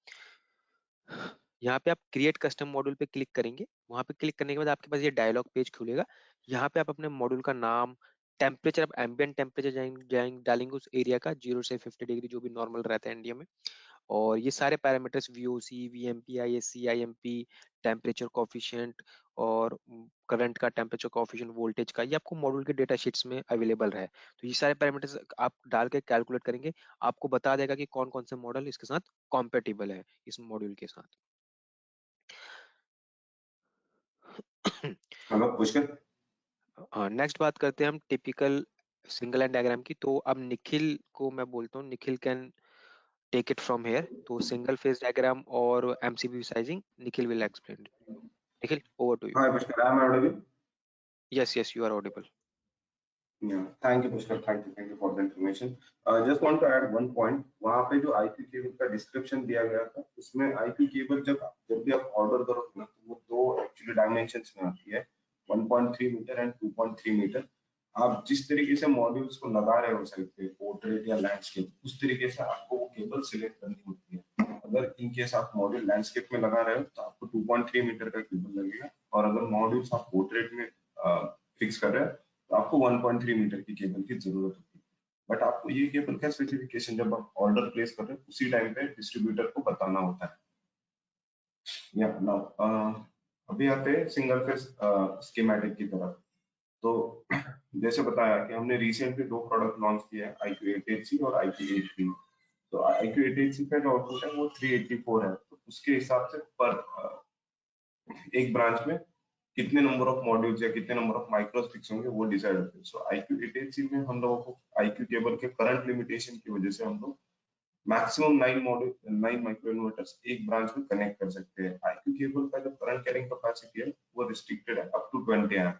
यहाँ पे आप क्रिएट कस्टम मॉड्यूल पे क्लिक करेंगे। वहां पे क्लिक करने के बाद आपके पास ये डायलॉग पेज खुलेगा। यहाँ पे आप अपने मॉड्यूल का नाम, टेम्परेचर, आप एम्बिएंट टेम्परेचर डालेंगे उस एरिया का 0 से 50 डिग्री जो भी नॉर्मल रहता है इंडिया में। और ये सारे parameters VOC, VMP, ISC, IMP, temperature coefficient और करंट का टेम्परेचर कॉफिशिएंट, वोल्टेज का, ये आपको मॉड्यूल के डेटा शीट्स में अवेलेबल है। तो ये सारे पैरामीटर्स आप डाल के कैलकुलेट करेंगे, आपको बता देगा कि कौन कौन से मॉडल इसके साथ कॉम्पेटिबल है इस मॉड्यूल के साथ। हेलो पुष्कर। नेक्स्ट बात करते हैं हम टिपिकल सिंगल लाइन डायग्राम की। तो अब निखिल को मैं बोलता हूँ, Nikhil can take it from here. तो सिंगल फेज डायग्राम और MCB sizing Nikhil will explain. Nikhil, over to you. Hi Pushkar, I'm audible. Yes, yes, you are audible. Yeah, thank you Pushkar, thank you for the information. Just want to add one point. वहाँ पे जो IQ cable का description दिया गया था, उसमें IQ cable जब भी आप ऑर्डर करोगे ना, तो वो दो एक्चुअली डायमेंशंस में आती है, 1.3 मीटर एंड 2.3 मीटर। आप जिस तरीके से मॉड्यूल्स को लगा रहे हो साइड पे, पोर्ट्रेट या लैंडस्केप, उस तरीके से आपको वो केबल सिलेक्ट करनी होती है। अगर इन केस आप मॉड्यूल लैंडस्केप में लगा रहे हो तो आपको 2.3 मीटर का केबल लगेगा, और अगर मॉड्यूल्स आप पोर्ट्रेट में फिक्स कर रहे हैं तो आपको 1.3 मीटर की केबल की जरूरत होगी। बट आपको ये केबल का स्पेसिफिकेशन जब आप ऑर्डर प्लेस कर रहे हैं उसी टाइम पे डिस्ट्रीब्यूटर को बताना होता है। या नाउ अभी आते हैं सिंगल फेज स्कीमेटिक की तरफ। तो जैसे बताया कि हमने रिसेंटली दो प्रोडक्ट लॉन्च किए हैं, IQ880 और IQ83। तो IQ880 का जो आउटपुट है वो 384 है, तो उसके हिसाब से पर एक ब्रांच में कितने नंबर ऑफ मॉड्यूल्स या कितने नंबर ऑफ माइक्रोस फिक्स होंगे वो डिसाइड होते हैं। सो IQ880 में हम लोगों को IQ केबल के करंट लिमिटेशन की वजह से हम लोग मैक्सिमम 9 माइक्रो इन्वर्टर्स एक ब्रांच में कनेक्ट कर सकते हैं। IQ केबल का जो करंट कैरिंग कैपेसिटी है वो रिस्ट्रिक्टेड है up to 20 amp.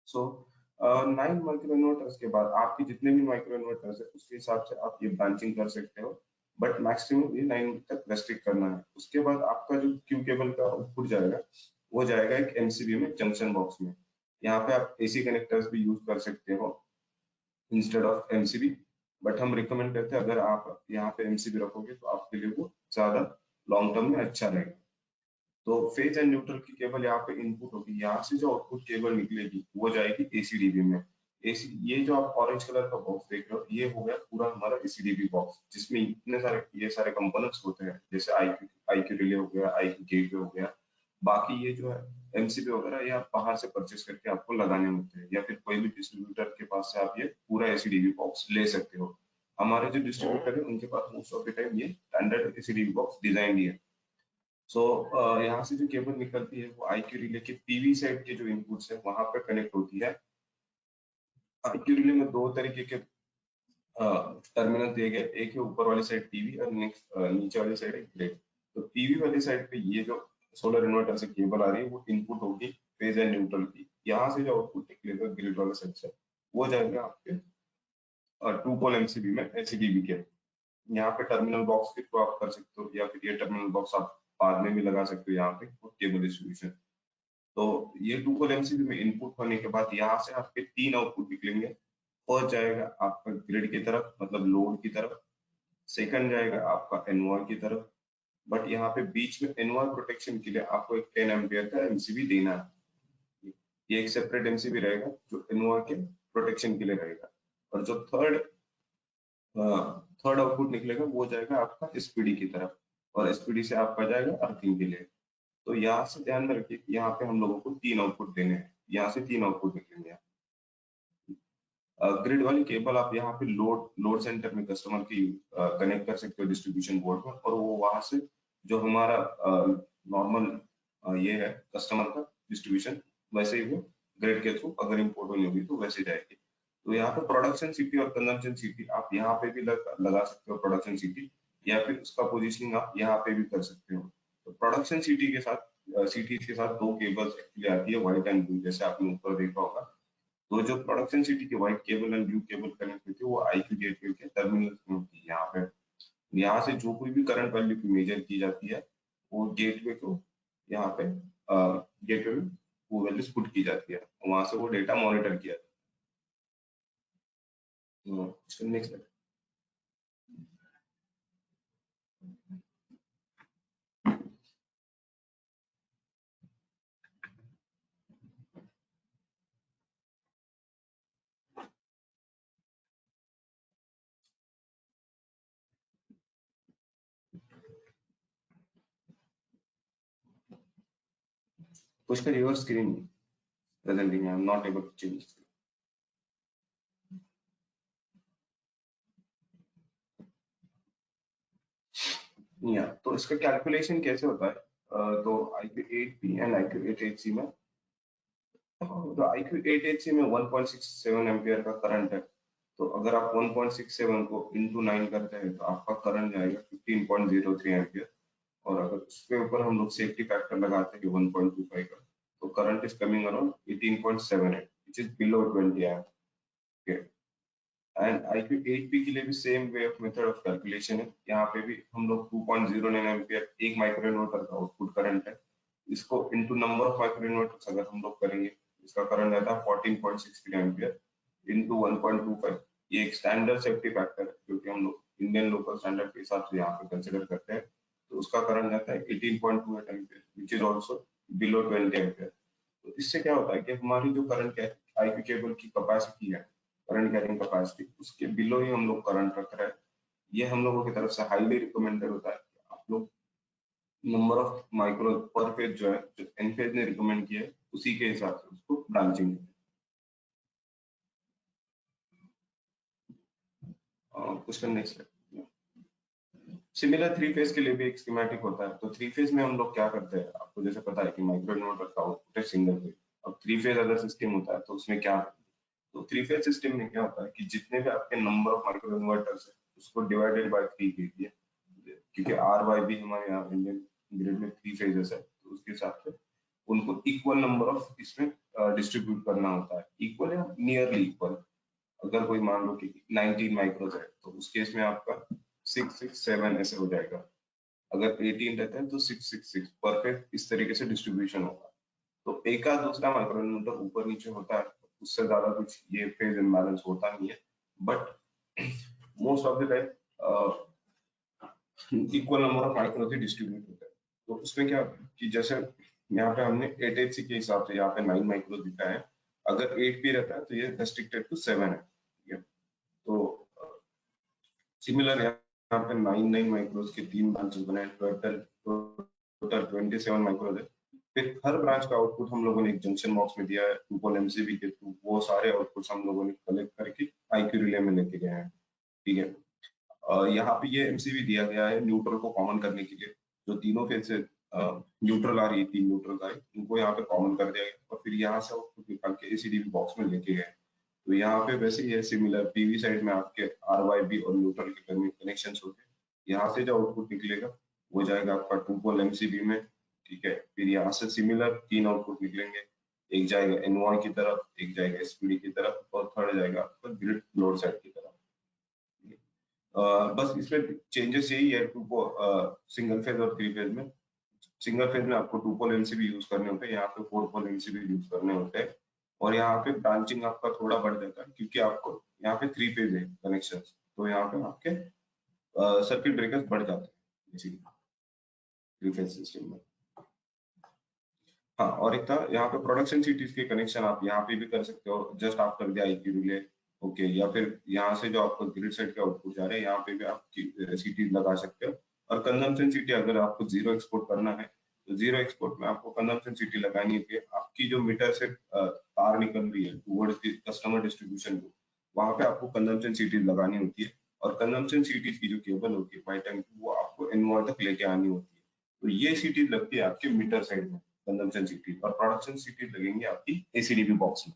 So 9 micro inverters के बाद आपके जितने भी माइक्रो इन्वर्टर्स है उसके हिसाब से आप ये ब्रांचिंग कर सकते हो, बट मैक्सिमम ये 9 तक रेस्ट्रिक्ट करना है। उसके बाद आपका जो क्यू केबल का आउटपुट जाएगा वो जाएगा एक MCB में, जंक्शन बॉक्स में। यहाँ पे आप AC कनेक्टर्स भी यूज कर सकते हो इंस्टेड ऑफ MCB, बट हम रिकमेंड करते हैं अगर आप यहाँ पे MCB रखोगे तो आपके लिए वो ज्यादा लॉन्ग टर्म में अच्छा रहेगा। तो फेज एंड न्यूट्रल की केबल यहाँ पे इनपुट होगी, यहाँ से जो आउटपुट केबल निकलेगी वो जाएगी ACDB में। ये जो आप ऑरेंज कलर का बॉक्स देख रहे हो, ये हो गया पूरा हमारा एसीडीवी बॉक्स, जिसमें इतने सारे ये सारे कंपोनेंट्स होते हैं, जैसे आईक्यू रिले हो गया, आईक्यू गेटवे हो गया। बाकी ये जो है एमसीबी वगैरह ये आप बाहर से परचेस करके आपको लगाने होते हैं, या फिर कोई भी डिस्ट्रीब्यूटर के पास से आप ये पूरा एसीडीवी बॉक्स ले सकते हो। हमारे जो डिस्ट्रीब्यूटर है उनके पास मोस्ट ऑफ द टाइम ये स्टैंडर्ड एसीडीवी बॉक्स डिजाइन ही है। सो यहाँ से जो केबल निकलती है वो आईक्यू रिले के पीवी साइड के जो इनपुट्स है वहां पे कनेक्ट होती है। आईक्यू रिले में दो तरीके के टर्मिनल दिए गए, एक है ऊपर वाली साइड पीवी और नेक्स्ट नीचे वाली साइड है ग्रिड। तो पीवी वाली साइड पे ये जो सोलर इन्वर्टर से केबल आ रही है वो इनपुट होगी फेज एंड न्यूट्रल की। यहाँ से जो आउटपुट निकलेगा ग्रिड वाले साइड से वो जाएगा आपके 2 पोल एमसीबी में एसीडीबी के। यहाँ पे टर्मिनल बॉक्स के थ्रू आप कर सकते हो, या फिर ये टर्मिनल बॉक्स आप बाद में भी लगा सकते हो यहाँ पे केबल डिस्ट्रीब्यूशन। तो ये 2 पोल एमसीबी में इनपुट होने के बाद यहाँ से आपके 3 आउटपुट निकलेंगे। फर्स्ट जाएगा आपका ग्रिड की तरफ, मतलब लोड की तरफ। सेकंड जाएगा आपका एनवाय की तरफ। बट यहाँ पे बीच में एनवाय प्रोटेक्शन के लिए आपको एक 10 एम्पियर का एमसीबी देना है। ये एक सेपरेट एमसीबी रहेगा जो एनवाय के प्रोटेक्शन के लिए रहेगा। और जो थर्ड आउटपुट निकलेगा वो जाएगा आपका एसपीडी की तरफ, और एसपीडी से आपका जाएगा अर्थिंग के लिए। तो यहाँ से ध्यान में रखिए कि यहाँ पे हम लोगों को 3 आउटपुट देने हैं, यहाँ से 3 आउटपुट निकलेंगे। ग्रिड वाली केबल आप यहाँ पे लोड सेंटर में कस्टमर की कनेक्ट कर सकते हो डिस्ट्रीब्यूशन बोर्ड में, और वो वहां से जो हमारा नॉर्मल ये है कस्टमर का डिस्ट्रीब्यूशन, वैसे ही वो ग्रिड के थ्रू अगर इम्पोर्ट होनी होगी तो वैसे जाएगी। तो यहाँ पे प्रोडक्शन सीटी और कंजम्पशन सीटी आप यहाँ पे भी लगा सकते हो प्रोडक्शन सीटी, या फिर उसका पोजिशनिंग आप यहाँ पे भी कर सकते हो। तो प्रोडक्शन सीटी के साथ सीटीज के साथ 2 केबल्स एक्चुअली आती है, व्हाइट एंड ब्लू, जैसे आपने ऊपर देखा होगा। तो जो प्रोडक्शन सिटी की white cable and blue cable connect होती है वो आईक्यू गेटवे के टर्मिनल में होती है। यहाँ से जो कोई भी करंट वैल्यू की मेजर की जाती है वो गेटवे को यहाँ पे गेटवे में वो वैल्यूज पुट की जाती है, वहां से वो डेटा मॉनिटर किया जाता है। Next push the reverse screen presenting, I am not able to change. तो इसका कैलकुलेशन कैसे होता है? तो IQ8P एंड IQ8HC में, तो IQ8HC में 1.67 एम्पियर का करंट है। तो अगर आप 1.67 को into 9 करते हैं तो आपका करंट जाएगा 15.03 एम्पियर। और अगर उसके ऊपर हम लोग सेफ्टी फैक्टर लगाते हैं 1.25 का, तो current is coming around 18.78 which is below 20 amp. Okay. And IQ8P के लिए भी same way of method of calculation है। यहाँ पे भी हम लोग 2.09 एम्पियर एक माइक्रो इन्वर्टर का आउटपुट करंट है, इसको into number of micro inverters अगर हम लोग करेंगे, इसका करंट रहता है 14.63 एम्पियर इनटू 1.25। ये एक स्टैंडर्ड सेफ्टी फैक्टर है क्योंकि हम लोग इंडियन लोकल स्टैंडर्ड के हिसाब से यहाँ पे कंसिडर करते हैं। तो उसका करंट रहता है 18.28 ampere which is also below 20 ampere. तो इससे क्या होता है कि हमारी जो करंट आईक्यू केबल की कैपेसिटी है, करंट कैरिंग कैपेसिटी, उसके बिलो ही हम लोग करंट रख रहे हैं। ये हम लोगों की तरफ से हाईली रिकमेंडेड होता है कि आप लोग नंबर ऑफ माइक्रो पर फेज जो है, जो एनफेज ने रिकमेंड किया है उसी के हिसाब से उसको ब्रांचिंग करें। कुछ नेक्स्ट सिमिलर 3 फेज के लिए भी एक स्कीमेटिक होता है। तो 3 फेज में हम लोग क्या करते हैं, आपको जैसे पता है कि माइक्रो इन्वर्टर का आउटपुट है सिंगल फेज। अब 3 फेज अगर सिस्टम होता है तो उसमें क्या, तो 3 फेज सिस्टम में क्या होता है कि जितने भी आपके नंबर ऑफ माइक्रो इन्वर्टर्स है उसको डिवाइडेड बाय 3 कीजिए, क्योंकि RY भी हमारे यहाँ इंडियन ग्रिड में 3 फेजेस है, तो उसके हिसाब से उनको इक्वल नंबर ऑफ इसमें डिस्ट्रीब्यूट करना होता है, इक्वल या नियरली इक्वल। अगर कोई मान लो कि 19 माइक्रोज है तो उस केस में आपका 667 ऐसे हो जाएगा। अगर 18 रहता है तो 666 परफेक्ट इस तरीके से डिस्ट्रीब्यूशन होगा। तो एक का दूसरा माइक्रो इन्वर्टर ऊपर नीचे होता है, उससे ज्यादा कुछ ये फेज इम्बैलेंस होता नहीं है, but most of the time equal number of माइक्रोज distribute होता है। तो उसमें क्या कि जैसे यहाँ पे हमने 8HC के हिसाब से यहाँ पे 9 माइक्रोज दिखा है, अगर 8 भी रहता है तो ये रेस्ट्रिक्टेड टू 7 है, ठीक है। तो सिमिलर यहाँ पे 99 माइक्रोज के 3 ब्रांचेस बनाए, टोटल 27 माइक्रोज है। फिर हर ब्रांच का आउटपुट हम लोगों ने एक जंक्शन बॉक्स में दिया है 2 पोल एमसीबी के थ्रू, वो सारे आउटपुट्स हम लोगों ने कलेक्ट करके आईक्यू रिले में लेके गए हैं, ठीक है। यहाँ पे ये एमसीबी दिया गया है न्यूट्रल को कॉमन करने के लिए, जो तीनों फेज से न्यूट्रल आ रही है, 3 न्यूट्रल आ रही है, उनको यहाँ पे कॉमन कर दिया गया और फिर यहाँ से आउटपुट निकाल के एसीडीवी बॉक्स में लेके गए। तो यहाँ पे वैसे ही है सिमिलर, पीवी साइड में आपके आरवाईबी और न्यूट्रल के कनेक्शन होते हैं। यहाँ से जो आउटपुट निकलेगा वो जाएगा आपका 2 पोल एमसीबी में, ठीक है। फिर यहाँ से सिमिलर 3 आउटपुट निकलेंगे, एक जाएगा एनवाई की तरफ, एक जाएगा एसपीडी की तरफ और थर्ड जाएगा आपका ग्रिड लोड साइड की तरफ। बस इसमें चेंजेस यही है सिंगल फेज और 3 फेज में। सिंगल फेज में आपको 2 पोल एमसीबी यूज करने होते हैं, यहाँ पे 4 पोल एमसीबी यूज करने होते हैं और यहाँ पे ब्रांचिंग आपका थोड़ा बढ़ जाता है क्योंकि आपको यहाँ पे 3 फेज है कनेक्शन, तो यहाँ पे आपके सर्किट ब्रेकर्स बढ़ जाते हैं इसीलिए 3 फेज सिस्टम में। हाँ, और एक था यहाँ पे प्रोडक्शन सिटीज के कनेक्शन आप यहाँ पे भी कर सकते हो, जस्ट आप कर दिया आईक्यू रिले, ओके। या फिर यहाँ से जो आपको ग्रिड साइड के आउटपुट जा रहे हैं यहाँ पे भी आप सिटीज लगा सकते हो। और कंजम्पशन सिटी अगर आपको 0 एक्सपोर्ट करना है तो 0 एक्सपोर्ट में आपको कंजम्पशन सिटी लगानी होती है। आपकी जो मीटर से तार निकल रही है टुवर्ड्स कस्टमर डिस्ट्रीब्यूशन को, वहां पे आपको कंजम्पशन सिटीज लगानी होती है और कंजम्पशन सिटीज की जो केबल होती है बाई टाइम वो आपको इन्वर्टर तक लेके आनी होती है। तो ये सिटीज लगती है आपके मीटर साइड में कंजम्पशन सिटी, और प्रोडक्शन सिटी लगेंगी आपकी एसीडीबी बॉक्स में।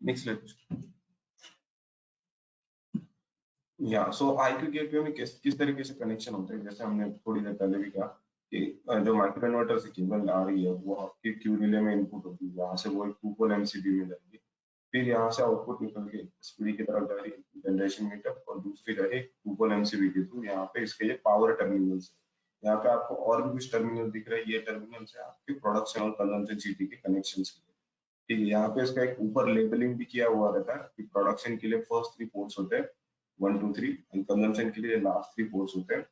नेक्स्ट लेक्चर या सो आईक्यू गेटवे में किस तरीके से कनेक्शन होता है, जैसे हमने थोड़ी देर पहले भी कहा कि जो माइक्रो इन्वर्टर से केबल आ रही है वो आपके क्यू रिले में इनपुट होती है, यहाँ से वो एक 2 पोल एमसीबी में जाएगी, फिर यहाँ से आउटपुट निकल के एसपीडी की तरफ जा रही है जनरेशन मीटर, और दूसरी जा रही है 2 पोल एमसीबी के थ्रू यहाँ पे इसके ये पावर टर्मिनल्स है। यहाँ पे आपको और भी कुछ टर्मिनल दिख रहा है, ये टर्मिनल है आपके प्रोडक्शन और कंजम्पशन सिटी के कनेक्शन के लिए, ठीक है। यहाँ पे इसका एक ऊपर लेबलिंग भी किया हुआ रहता है कि प्रोडक्शन के लिए फर्स्ट 3 पोर्ट्स होते हैं 1 2 3, एंड कंजम्पशन के लिए लास्ट 3 पोर्ट्स होते हैं।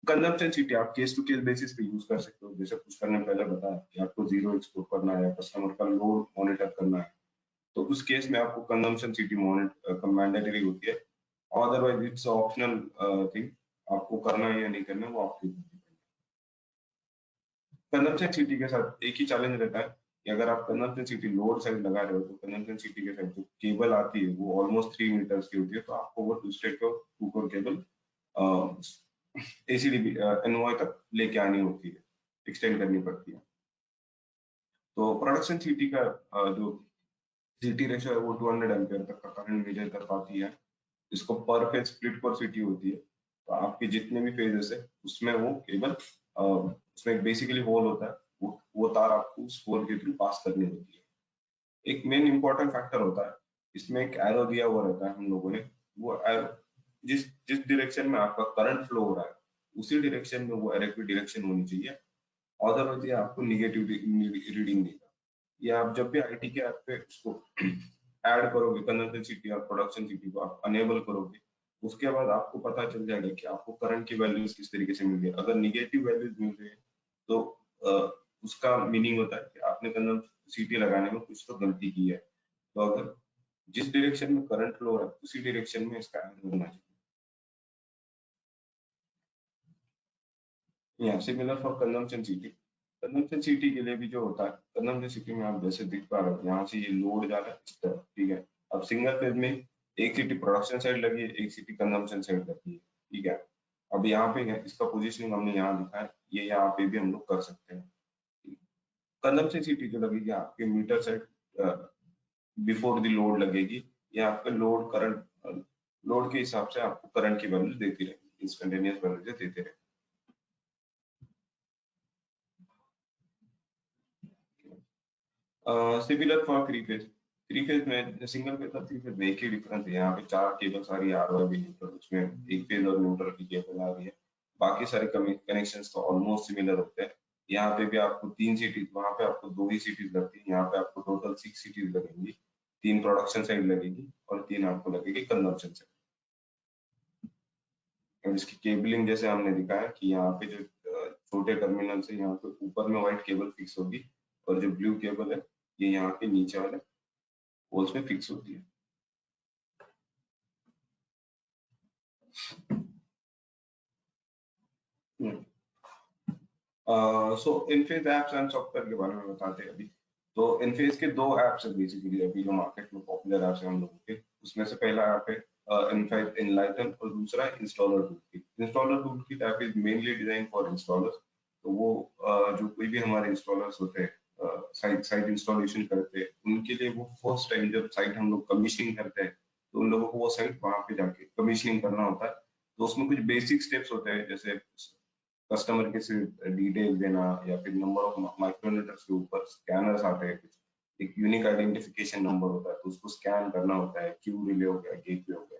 कंजम्पशन सिटी आप केस टू केस बेसिस पे यूज कर सकते हो, जैसे कुछ करने पहले बताया कि आपको 0 एक्सपोर्ट करना है, कस्टमर का लोड मॉनिटर करना है, तो उस केस में आपको कंजम्पशन सिटी मॉनिटर मैंडेटरी होती है। अदरवाइज इट्स ऑप्शनल थिंग, आपको करना है या नहीं करना है वो आपके ऊपर डिपेंड है। कंजम्पशन सिटी के साथ एक ही चैलेंज रहता है कि अगर आप कंजम्पशन सिटी लोड साइड लगा रहे हो तो कंजम्पशन सिटी के साथ जो केबल आती है वो ऑलमोस्ट 3 मीटर्स की होती है, तो आपको वो 2 स्टेट को 2 कोर केबल एसीडीबी एनवाई तक लेके आनी होती है, एक्सटेंड करनी पड़ती है। तो प्रोडक्शन सिटी का जो सिटी रेशियो है वो 200 एम्पियर तक का करंट मेजर कर पाती है। इसको पर फेज स्प्लिट कोर सिटी होती है, तो आपके जितने भी फेजेस है उसमें वो केबल उसमें बेसिकली होल होता है, वो तार आपको उस होल के थ्रू पास करनी होती है। एक मेन इंपॉर्टेंट फैक्टर होता है इसमें, एक एरो दिया हुआ रहता है हम लोगों ने, वो एरो जिस जिस डायरेक्शन में आपका करंट फ्लो हो रहा है उसी डायरेक्शन में वो एरो की डायरेक्शन होनी चाहिए, अदरवाइज ये आपको निगेटिव रीडिंग देगा। ये आप जब भी आईटी के ऐप पे उसको ऐड करोगे कंजम्पशन सिटी और प्रोडक्शन सिटी को आप अनेबल करोगे, उसके बाद आपको पता चल जाएगा कि आपको करंट की वैल्यूज किस तरीके से मिल गई। अगर निगेटिव वैल्यूज मिल रही है तो उसका मीनिंग होता है कि आपने कंजम्पशन सिटी लगाने में कुछ तो गलती की है। तो अगर जिस डायरेक्शन में करंट फ्लो हो रहा है उसी डायरेक्शन में इसका ऐड होना चाहिए। या similar for consumption city, consumption city के लिए भी जो होता है, कंजम्पशन सिटी में आप जैसे दिख पा रहे हो यहाँ से ये लोड जा रहा है इस तरफ, ठीक है। अब सिंगल फेज में एक सिटी प्रोडक्शन साइड लगी है, एक सिटी कंजम्पशन साइड लगी है, ठीक है। अब यहाँ पे इसका पोजीशनिंग हमने यहाँ दिखा है, ये यहाँ पे भी हम लोग कर सकते हैं। कंजम्पशन सिटी जो लगेगी आपके meter side before the load लगेगी, ये आपका लोड करंट लोड के हिसाब से आपको करंट की वैल्यू देती रहेगी, इंस्टेंटेनियस वैल्यू देती रहेगी। सिमिलर फॉर 3 फेज, 3 फेज में सिंगल फेज और 3 फेज में एक ही डिफरेंस है, यहाँ पे 4 केबल्स आ रही है आरवाईबी न्यूट्रल, उसमें एक फेज और न्यूट्रल की केबल आ रही है, बाकी सारे कनेक्शंस तो ऑलमोस्ट सिमिलर होते हैं। यहाँ पे भी आपको 3 सिटीज, वहाँ पे आपको 2 ही सिटीज लगती है, यहाँ पे आपको टोटल 6 सिटीज लगेंगी, 3 प्रोडक्शन साइड लगेगी और 3 आपको लगेगी कंजम्पशन साइड। और इसकी केबलिंग जैसे हमने दिखाया कि यहाँ पे जो छोटे टर्मिनल से यहाँ पे ऊपर में व्हाइट केबल फिक्स होगी और जो ब्लू केबल है ये यहाँ के नीचे वाले पोल्स में फिक्स होती है। सो इनफेज एप्स एंड सॉफ्टवेयर के बारे में बताते हैं अभी। तो इनफेज के दो एप्स है बेसिकली अभी जो मार्केट में पॉपुलर एप्स है हम लोगों के। उसमें से पहला ऐप है इनफेज एनलाइटन और दूसरा है installer toolkit. Installer toolkit app is mainly design for installers. तो वो जो कोई भी हमारे इंस्टॉलर्स होते हैं साइट इंस्टॉलेशन करते हैं उनके लिए वो फर्स्ट टाइम जब साइट हम लोग कमीशनिंग करते हैं तो उन लोगों को वो साइट वहां पे जाके कमीशनिंग करना होता है। तो उसमें कुछ बेसिक स्टेप्स होते हैं जैसे कस्टमर के सिर्फ डिटेल देना या फिर नंबर ऑफ माइक्रोमीटर्स के ऊपर स्कैनर्स आते हैं कुछ, एक यूनिक आइडेंटिफिकेशन नंबर होता है तो उसको स्कैन करना होता है, क्यू रिले हो गया, गेटवे हो गया,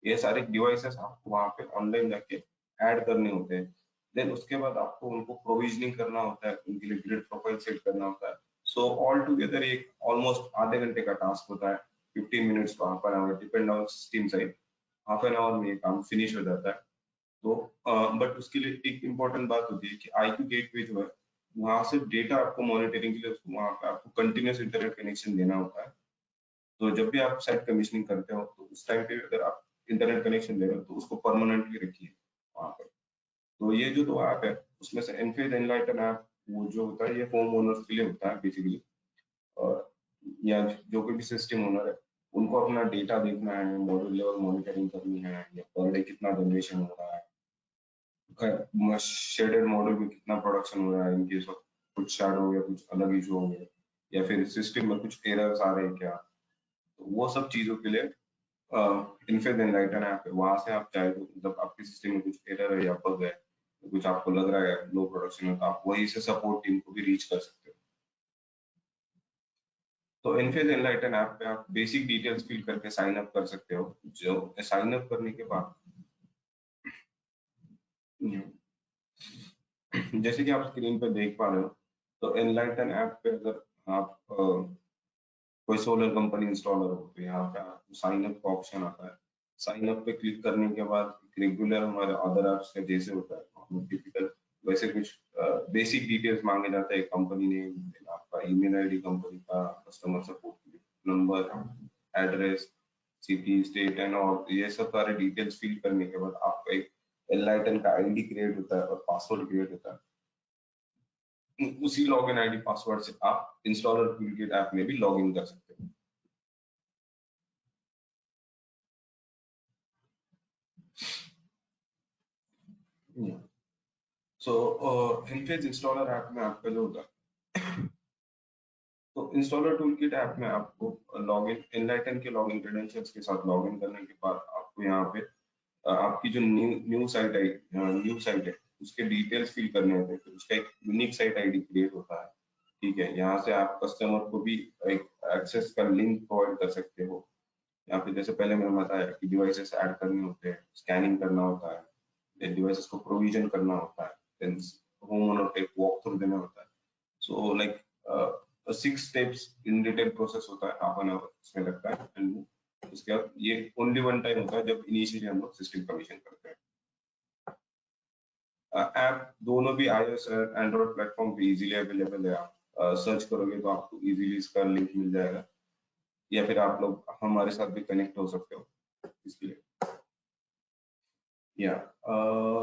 ये सारे डिवाइसेस आपको वहां पे ऑनलाइन जाके ऐड करने होते हैं। देन उसके बाद आपको उनको प्रोविजनिंग करना होता है, उनके लिए ग्रिड प्रोफाइल सेट करना होता है। सो ऑल टुगेदर एक ऑलमोस्ट आधे घंटे का टास्क होता है, 15 minutes to half an hour depend on system size. Half an hour में ये काम फिनिश हो जाता है। तो बट उसके लिए एक इम्पोर्टेंट बात होती है कि IQ गेटवे जो है वहां से डेटा आपको मॉनिटरिंग के लिए उसको वहां पे आपको कंटिन्यूस इंटरनेट कनेक्शन देना होता है। तो जब भी आप साइट कमीशनिंग करते हो तो उस टाइम पे अगर आप इंटरनेट कनेक्शन दे रहे हो तो उसको परमानेंटली रखिए वहां पर। तो ये जो दो ऐप है उसमें से एनफेज एनलाइटन ऐप वो जो होता है ये होम ओनर्स के लिए होता है बेसिकली, और या जो कोई भी सिस्टम ओनर है उनको अपना डेटा देखना है, मॉड्यूल लेवल मॉनिटरिंग करनी है, या पर डे कितना जनरेशन हो रहा है, शेडेड मॉडल में कितना प्रोडक्शन हो रहा है, इनके सब कुछ शैडो या कुछ अलग इशू हो गए, या फिर सिस्टम में कुछ एरर्स आ रहे हैं क्या। तो वो सब चीजों के लिए इनफेज एनलाइटन ऐप है। वहां से आप चाहे तो मतलब आपके सिस्टम में कुछ एरर है या बग है, कुछ आपको लग रहा है लो प्रोडक्शन में, तो आप वही से सपोर्ट टीम को भी रीच कर सकते हो। तो इनफेज एनलाइटन ऐप पे आप बेसिक डिटेल्स फिल करके साइन अप कर सकते हो। जो साइन अप करने के बाद जैसे कि आप स्क्रीन पे देख पा रहे हो, तो एनलाइटन ऐप पे अगर आप कोई सोलर कंपनी इंस्टॉलर हो तो यहाँ पे आपको साइन अप का ऑप्शन आता है। साइन अप पे क्लिक करने के बाद रेगुलर हमारे अदर ऐप्स का जैसे होता है टिपिकल वैसे कुछ बेसिक डिटेल्स मांगे जाते हैं, कंपनी नेम, आपका ईमेल आईडी कंपनी का, customer support number, address, city, state and और ये सब सारे डिटेल्स फिल करने के बाद आपका एक एनलाइटन का आईडी क्रिएट होता है और पासवर्ड क्रिएट होता है। उसी लॉगिन आईडी पासवर्ड से आप इंस्टॉलर टूलकिट ऐप में भी लॉगिन कर सकते हो। सो इनफेज इंस्टॉलर ऐप में आपका जो होगा, तो इंस्टॉलर टूलकिट ऐप में आपको लॉगिन एनलाइटन के लॉगिन क्रेडेंशियल्स के साथ लॉगिन करने के बाद आपको यहाँ पे आपकी जो न्यू साइट है उसके डिटेल्स फिल करने होते हैं। तो उसका एक यूनिक साइट आईडी क्रिएट होता है, ठीक है। यहाँ से आप कस्टमर को भी एक एक्सेस का लिंक प्रोवाइड कर सकते हो। यहाँ पे जैसे पहले मैंने बताया कि डिवाइसेस ऐड करने होते हैं, स्कैनिंग करना होता है, डिवाइसेस को प्रोविजन करना होता है, देन होम ओनर को एक वॉक थ्रू देना होता है। So like 6 steps in detail process होता है, हाफ एन आवर इसमें लगता है। एंड उसके बाद ये ओनली वन टाइम होता है जब इनिशियली हम लोग सिस्टम कमीशन करते हैं। ऐप दोनों भी iOS और एंड्रॉइड प्लेटफॉर्म पे इजीली अवेलेबल है। आप सर्च करोगे तो आपको इजीली इसका लिंक मिल जाएगा, या फिर आप लोग हमारे साथ भी कनेक्ट हो सकते हो इसके लिए। या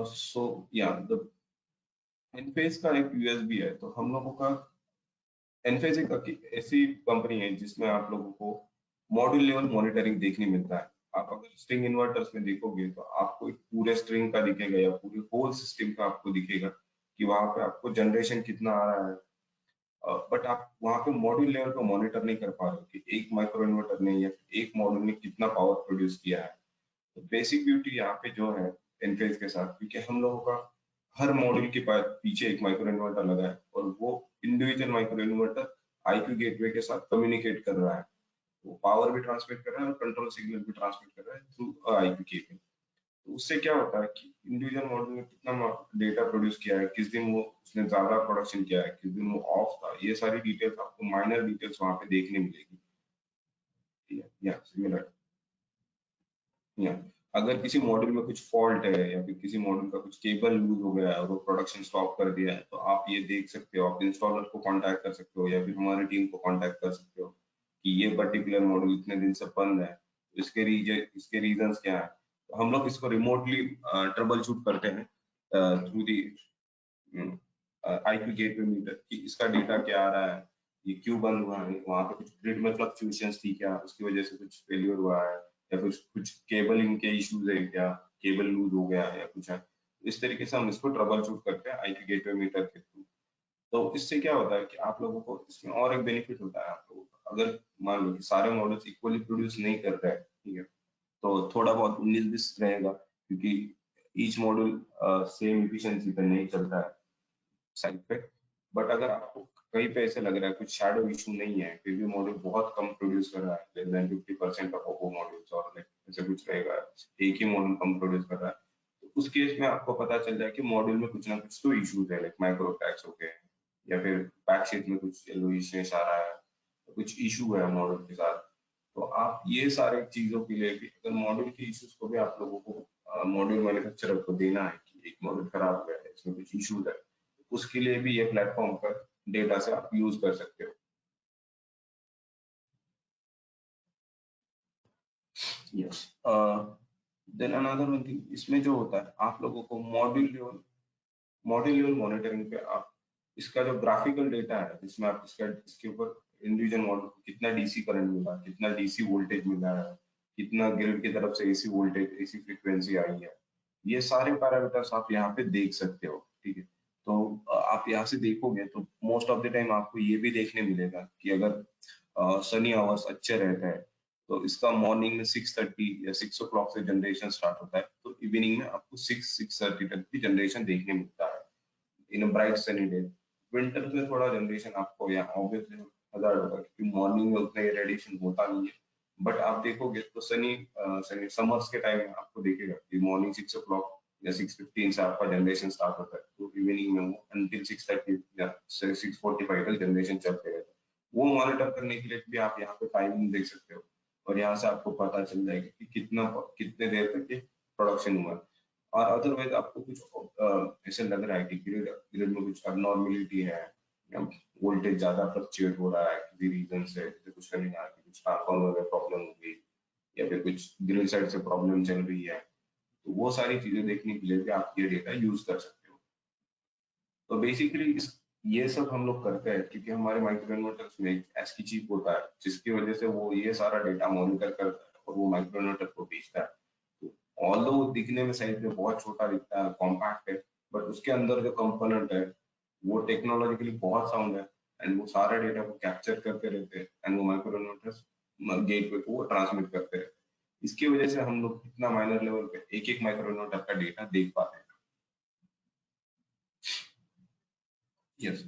सो या द एनफेज का एक यूएसबी है। तो हम लोगों का एनफेज एक ऐसी कंपनी है जिसमें आप लोगों को मॉड्यूल लेवल मॉनिटरिंग देखने मिलता है। आप अगर स्ट्रिंग इन्वर्टर्स में देखोगे तो आपको एक पूरे स्ट्रिंग का दिखेगा या पूरे होल सिस्टम का आपको दिखेगा कि वहां पे आपको जनरेशन कितना आ रहा है। बट आप वहां पे मॉड्यूल लेवल को मॉनिटर नहीं कर पा रहे हो कि एक माइक्रो इन्वर्टर ने या एक मॉड्यूल ने कितना पावर प्रोड्यूस किया है। तो बेसिक ब्यूटी यहाँ पे जो है एनफेज के साथ, क्योंकि हम लोगों का हर मॉड्यूल के पीछे एक माइक्रो इन्वर्टर लगा है और वो individual micro inverter IQ gateway के साथ कम्युनिकेट कर रहा है। वो पावर भी ट्रांसमिट कर रहा है और कंट्रोल सिग्नल भी ट्रांसमिट कर रहा है थ्रू IQ केबल। तो उससे क्या होता है कि इंडिविजुअल मॉड्यूल ने कितना डेटा प्रोड्यूस किया है, किस दिन वो उसने ज्यादा प्रोडक्शन किया है, किस दिन वो ऑफ था, ये सारी डिटेल्स आपको माइनर डिटेल्स वहां पे देखने मिलेगी। या सिमिलर या अगर किसी मॉड्यूल में कुछ फॉल्ट है या फिर किसी मॉड्यूल का कुछ केबल लूज हो गया है और वो प्रोडक्शन स्टॉप कर दिया है, तो आप ये देख सकते हो, आप इंस्टॉलर को कांटेक्ट कर सकते हो या फिर हमारी टीम को कांटेक्ट कर सकते हो कि ये पर्टिकुलर मॉड्यूल इतने दिन से बंद है, इसके रीजंस क्या है। तो हम लोग इसको रिमोटली ट्रबल शूट करते हैं through the IP gateway meter कि इसका डेटा क्या आ रहा है, ये क्यों बंद हुआ है, वहाँ पे कुछ ग्रिड में फ्लक्चुएशंस थी क्या, उसकी वजह से कुछ फेलियर हुआ है, या फिर कुछ केबलिंग के इश्यूज है क्या, केबल लूज हो गया है या कुछ है। इस तरीके से हम इसको ट्रबल शूट करते हैं आईपी गेटवे मीटर के थ्रू। तो इससे क्या होता है कि आप लोगों को इसमें और एक बेनिफिट होता है, आप लोगों को अगर मान लो कि सारे मॉडल्स इक्वली प्रोड्यूस नहीं कर रहे हैं, ठीक है, तो थोड़ा बहुत 19-20 रहेगा, क्योंकि ईच मॉड्यूल सेम इफिशिएंसी पे नहीं चलता है साइड पे। बट अगर आपको कहीं पे ऐसे लग रहा है कुछ शैडो इशू नहीं है, फिर भी मॉड्यूल बहुत कम प्रोड्यूस कर रहा है, लेस देन 50% ऑफ वो मॉड्यूल्स, और लाइक ऐसे कुछ रहेगा, एक ही मॉड्यूल कम प्रोड्यूस कर रहा है, तो उस केस में आपको पता चल जाए कि मॉड्यूल में कुछ ना कुछ तो इश्यूज है, लाइक माइक्रो क्रैक्स हो गए या फिर बैकशीट में कुछ येलोइश आ रहा है, तो कुछ इशू है मॉड्यूल के साथ। तो आप ये सारे चीजों के लिए भी, अगर मॉड्यूल के इश्यूज को भी आप लोगों को मॉड्यूल मैन्युफैक्चरर को देना है कि एक मॉड्यूल खराब हो गया है, इसमें कुछ इश्यूज है, उसके लिए भी ये प्लेटफॉर्म पर डेटा से आप यूज कर सकते हो। Yes, then another one thing इसमें जो होता है, आप लोगों को मॉड्यूल लेवल मॉनिटरिंग पे आप इसका जो ग्राफिकल डेटा है, जिसमें आप इसके ऊपर इंडिविजुअल मॉडल को कितना डीसी करंट मिला, कितना डीसी वोल्टेज मिला है, कितना ग्रिड की तरफ से एसी वोल्टेज, एसी फ्रीक्वेंसी आई है, ये सारे पैरामीटर्स आप यहाँ पे देख सकते हो, ठीक है। तो आप यहाँ से देखोगे तो मोस्ट ऑफ द टाइम आपको ये भी देखने मिलेगा कि अगर सनी आवर्स अच्छे रहते हैं, तो इसका मॉर्निंग में 6:30 या 6 o'clock से जनरेशन स्टार्ट होता है, तो इवनिंग में आपको 6-6:30 तक की जनरेशन देखने मिलता है in a bright sunny day. Winter में थोड़ा जनरेशन आपको यहाँ ऑब्वियसली हजार होगा, क्योंकि मॉर्निंग में उतना रेडिएशन होता नहीं है। बट आप देखोगे तो सनी समर्स के टाइम में आपको देखेगा कि मॉर्निंग 6 o'clock या 6:15 से आपका जनरेशन स्टार्ट होता है, तो इवनिंग में वो अंटिल 6:30 या 6:45 तक जनरेशन चलते रहता है। वो मॉनिटर करने के लिए भी आप यहाँ पे टाइमिंग देख सकते हो, और यहाँ से आपको पता चल जाएगा कि कितने देर तक ये प्रोडक्शन हुआ है। और अदरवाइज आपको कुछ ऐसे लग रहा है कि ग्रिड में कुछ अबनॉर्मेलिटी है, वोल्टेज ज्यादा फ्लक्चुएट हो रहा है किसी रीजन से, जैसे कुछ नहीं आ रही, कुछ ट्रांसफार्मर में प्रॉब्लम हो गई या फिर कुछ ग्रिड साइड से प्रॉब्लम चल रही है, तो वो सारी चीजें देखने के लिए भी आप ये डेटा यूज कर सकते हो। तो बेसिकली ये सब हम लोग करते हैं क्योंकि हमारे माइक्रो इन्वर्टर्स में एक एस्की चिप होता है, जिसकी वजह से वो ये सारा डेटा मॉनिटर करता है और वो माइक्रो इन्वर्टर को भेजता है। ऑल्दो वो दिखने में साइज में बहुत छोटा दिखता है, कॉम्पैक्ट है, बट उसके अंदर जो कंपोनेंट है वो टेक्नोलॉजिकली बहुत साउंड है, एंड वो सारे डेटा को कैप्चर करते रहते हैं, एंड वो माइक्रो इन्वर्टर्स गेटवे को वो ट्रांसमिट करते रहते हैं। इसकी वजह से हम लोग इतना माइनर लेवल पे एक एक माइक्रो इन्वर्टर का डेटा देख पाते हैं। यस,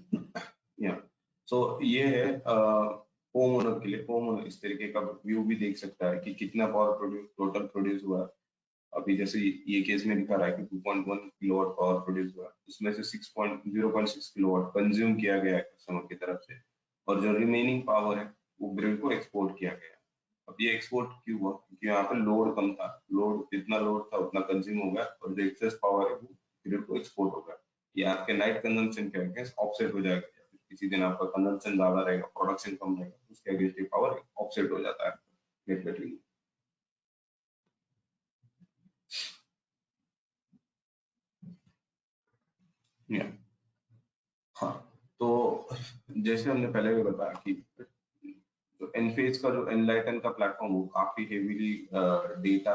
या सो ये है होम ओनर के लिए। होम ओनर इस तरीके का व्यू भी देख सकता है कि कितना पावर टोटल प्रोड्यूस हुआ है। अभी जैसे ये केस में दिखा रहा है कि 2.1 किलोवाट पावर प्रोड्यूस हुआ है, उसमें से 0.6 किलोवाट कंज्यूम किया गया है कस्टमर की तरफ से, और जो रिमेनिंग पावर है वो ग्रिड को एक्सपोर्ट किया गया है। अब ये एक्सपोर्ट क्यों हुआ? क्योंकि यहाँ पे लोड कम था, जितना लोड था उतना कंज्यूम हो गया, और जो एक्सेस पावर है वो ग्रिड को एक्सपोर्ट हो गया। ये आपके नाइट कंजम्पशन के अगेंस्ट ऑफसेट हो जाएगा, या फिर किसी दिन आपका कंजम्पशन ज्यादा रहेगा, प्रोडक्शन कम रहेगा, उसके अगेंस्ट पावर ऑफसेट हो जाता है नेट बैटरी। हाँ, तो जैसे हमने पहले भी बताया कि जो एनफेज का जो एनलाइटन का प्लेटफॉर्म वो काफी हेवीली डेटा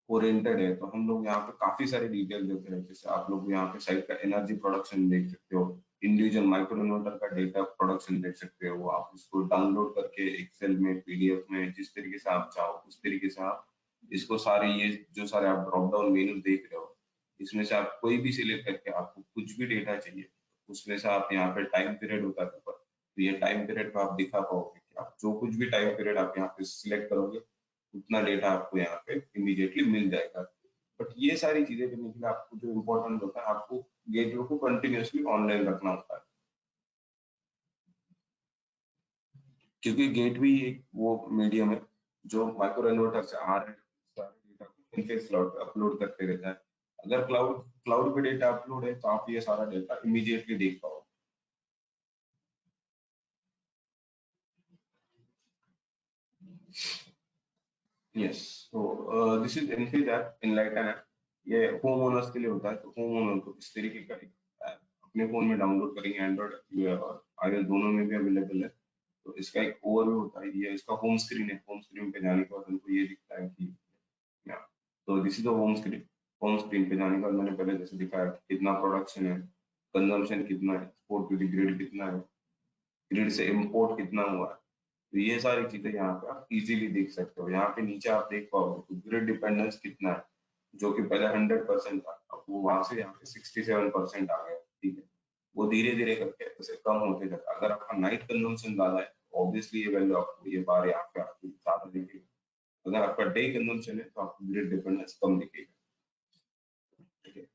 ओरिएंटेड है, तो हम लोग यहाँ पे काफी सारे डिटेल देते हैं। जैसे आप लोग यहाँ पे साइट का एनर्जी प्रोडक्शन देख सकते हो, इंडिविजुअल माइक्रो इन्वर्टर का डेटा प्रोडक्शन देख सकते हो, आप इसको डाउनलोड करके एक्सेल में, पीडीएफ में, जिस तरीके से आप चाहो उस तरीके से आप इसको सारे, ये जो सारे आप ड्रॉप डाउन मेन्यू देख रहे हो, इसमें से आप कोई भी सिलेक्ट करके आपको कुछ भी डेटा चाहिए, उसमें से आप यहाँ पे टाइम पीरियड होता है ऊपर, तो ये टाइम पीरियड को आप दिखा पाओगे कि आप जो कुछ भी टाइम पीरियड आप यहाँ पे सिलेक्ट करोगे उतना डेटा आपको यहाँ पे इमीडिएटली मिल जाएगा। बट ये सारी चीजें करने के लिए आपको जो इम्पोर्टेंट होता है, आपको गेटवे को कंटिन्यूअसली ऑनलाइन रखना होता है, क्योंकि गेटवे एक वो मीडियम है जो माइक्रो इन्वर्टर से आ रहे सारे डेटा इनफेस क्लाउड पे अपलोड करते रहता है। अगर क्लाउड पे डेटा अपलोड है तो आप ये सारा डेटा इमीडिएटली देख पाओगे। यस, तो this is Enphase app, Enlighten app. ये होम ओनर्स के लिए होता है, तो होम ओनर को इस तरीके का एक ऐप अपने फोन में डाउनलोड करेंगे, एंड्रॉइड और आईओएस दोनों में भी अवेलेबल है। तो इसका एक ओवरव्यू होता है, ये इसका होम स्क्रीन है। होम स्क्रीन पे जाने के बाद हमको ये दिखता है कि या तो this is the home screen. Home screen पे जाने के बाद मैंने पहले जैसे दिखाया कि कितना प्रोडक्शन है, कंजम्पशन कितना है, एक्सपोर्ट टू द ग्रिड कितना है, ग्रिड से इंपोर्ट कितना हुआ है। तो ये सारी चीजें यहाँ पे आप इजीली देख सकते हो। यहाँ पे नीचे आप देख पाओगे तो ग्रिड डिपेंडेंस कितना है, जो कि पहले 100% था, अब वो वहां से यहाँ पे 67% आ गया। ठीक है, वो धीरे धीरे करके ऐसे कम होते जाता है। अगर आपका नाइट कंजम्पशन ज्यादा है, ऑब्वियसली ये वैल्यू आपको ये बार यहाँ पे आपको ज्यादा दिखेगा। अगर आपका डे कंजम्पशन है तो आपको ग्रिड डिपेंडेंस कम दिखेगा। ठीक है,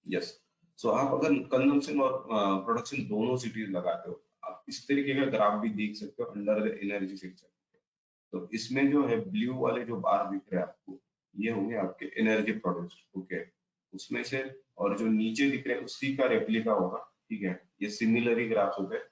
यस। सो आप अगर कंजम्पशन और प्रोडक्शन दोनों सिटीज लगाते हो, आप इस तरीके का ग्राफ भी देख सकते हो अंडर द एनर्जी सेक्शन। तो इसमें जो है ब्लू वाले जो बार दिख रहे हैं आपको, ये होंगे आपके एनर्जी प्रोड्यूस। ओके, उसमें से, और जो नीचे दिख रहे हैं उसी का रेप्लिका होगा। ठीक है, ये सिमिलर ही ग्राफ होते हैं।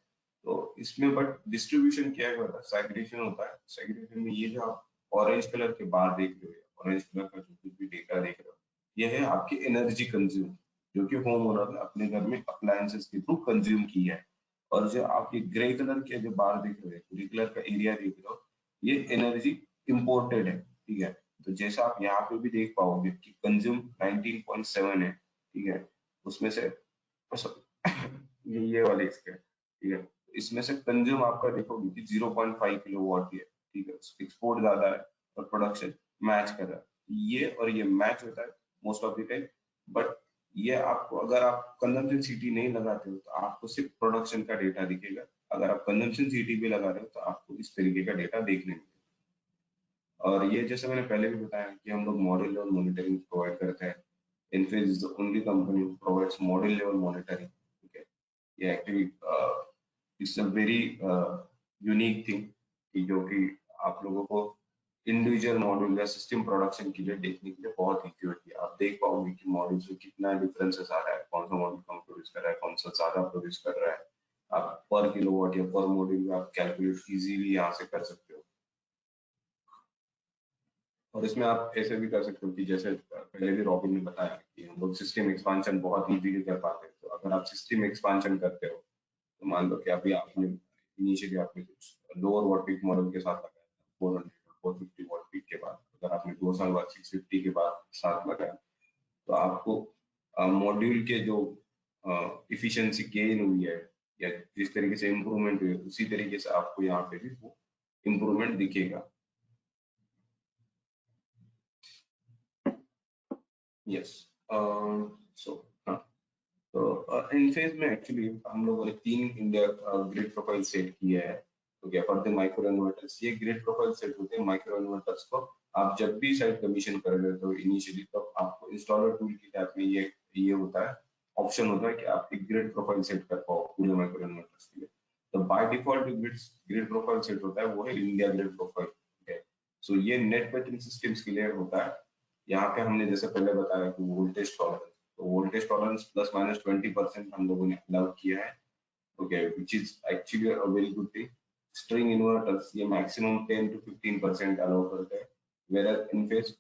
तो इसमें बट डिस्ट्रीब्यूशन क्या होता है, सेग्रीगेशन होता है। सेग्रीगेशन में ये जो आप ऑरेंज कलर के बार देख रहे हो, ऑरेंज कलर का जो कुछ भी डेटा देख रहे हो, ये है आपकी एनर्जी कंज्यूम, जो कि होम ओनर ने अपने घर में अप्लायंसेस के थ्रू कंज्यूम की है। और जो आपकी ग्रे कलर के जो बार दिख रहे हो, ग्रे कलर का एरिया देख रहे हो, ये एनर्जी इंपोर्टेड है। ठीक है, तो जैसा आप यहाँ पे भी देख पाओगे कि कंज्यूम 19.7 है। ठीक है, उसमें से ये वाले इसके, ठीक है, इसमें से कंज्यूम आपका देखोगे कि 0.5 किलोवाट ही है। ठीक है, एक्सपोर्ट ज्यादा है और प्रोडक्शन मैच कर रहा है। ये और ये मैच होता है most of the time. But ये आपको, अगर आप कंजम्पशन सिटी नहीं लगाते हो तो आपको सिर्फ प्रोडक्शन का डेटा दिखेगा। अगर आप कंजम्पशन सिटी भी लगा रहे हो तो आपको इस तरीके का डेटा देखने मिलेगा। और ये जैसे मैंने पहले भी बताया कि हम लोग मॉडल लेवल मॉनिटरिंग प्रोवाइड करते हैं। Enphase is the only company provides model level monitoring. ठीक है, ये actually it's a very unique thing कि जो कि आप लोगों को इंडिविजुअल मॉड्यूल या सिस्टम प्रोडक्शन के लिए देखने के लिए बहुत ईजी होती है। आप देख पाओगे कि मॉड्यूल्स में कितना डिफरेंसेस आ रहा है, कौन सा मॉड्यूल कम प्रोड्यूस कर रहा है, कौन सा ज्यादा प्रोड्यूस कर रहा है। आप पर किलोवाट या पर मॉड्यूल आप कैलकुलेट इजीली यहाँ से कर सकते हो। और इसमें आप ऐसे भी कर सकते हो कि जैसे पहले भी रॉबिन ने बताया कि हम लोग सिस्टम एक्सपांशन बहुत इजीली कर पाते हैं। तो अगर आप सिस्टम एक्सपांशन करते हो, तो मान लो कि अभी आपने इनिशियली आपने कुछ लोअर वॉट पीक मॉडल के साथ लगाया 400 450 वॉट पीक के बाद, अगर आपने 2 साल बाद 650 के बाद साथ लगाया, तो आपको मॉड्यूल के जो इफिशिएंसी गेन हुई है या जिस तरीके से इम्प्रूवमेंट हुई है, उसी तरीके से आपको यहाँ पे भी वो इम्प्रूवमेंट दिखेगा। यस, सो हाँ, तो इनफेज में एक्चुअली हम लोगों ने 3 इंडिया ग्रिड प्रोफाइल सेट किया है। तो क्या फॉर द माइक्रो इन्वर्टर्स, ये ग्रिड प्रोफाइल सेट होते हैं माइक्रो इन्वर्टर्स को आप जब भी साइट कमीशन कर रहे हो इनिशियली, तो आपको इंस्टॉलर टूल की टैब में ये होता है, ऑप्शन होता है कि आप एक ग्रिड प्रोफाइल सेट कर पाओ पूरे माइक्रो इन्वर्टर्स के लिए। तो by default grid profile set होता है वो है इंडिया ग्रिड प्रोफाइल। ठीक है, सो ये नेट मेटरिंग सिस्टम्स के लिए होता है। यहाँ पे हमने जैसे पहले बताया कि वोल्टेज टॉलरेंस, तो वोल्टेज टॉलरेंस प्लस माइनस 20% हम लोगों ने अलाउ किया है। Okay, which is actually a very good thing. String inverters ये मैक्सिमम 10 to 15% अलाउ करते हैं, वेयर इनफेज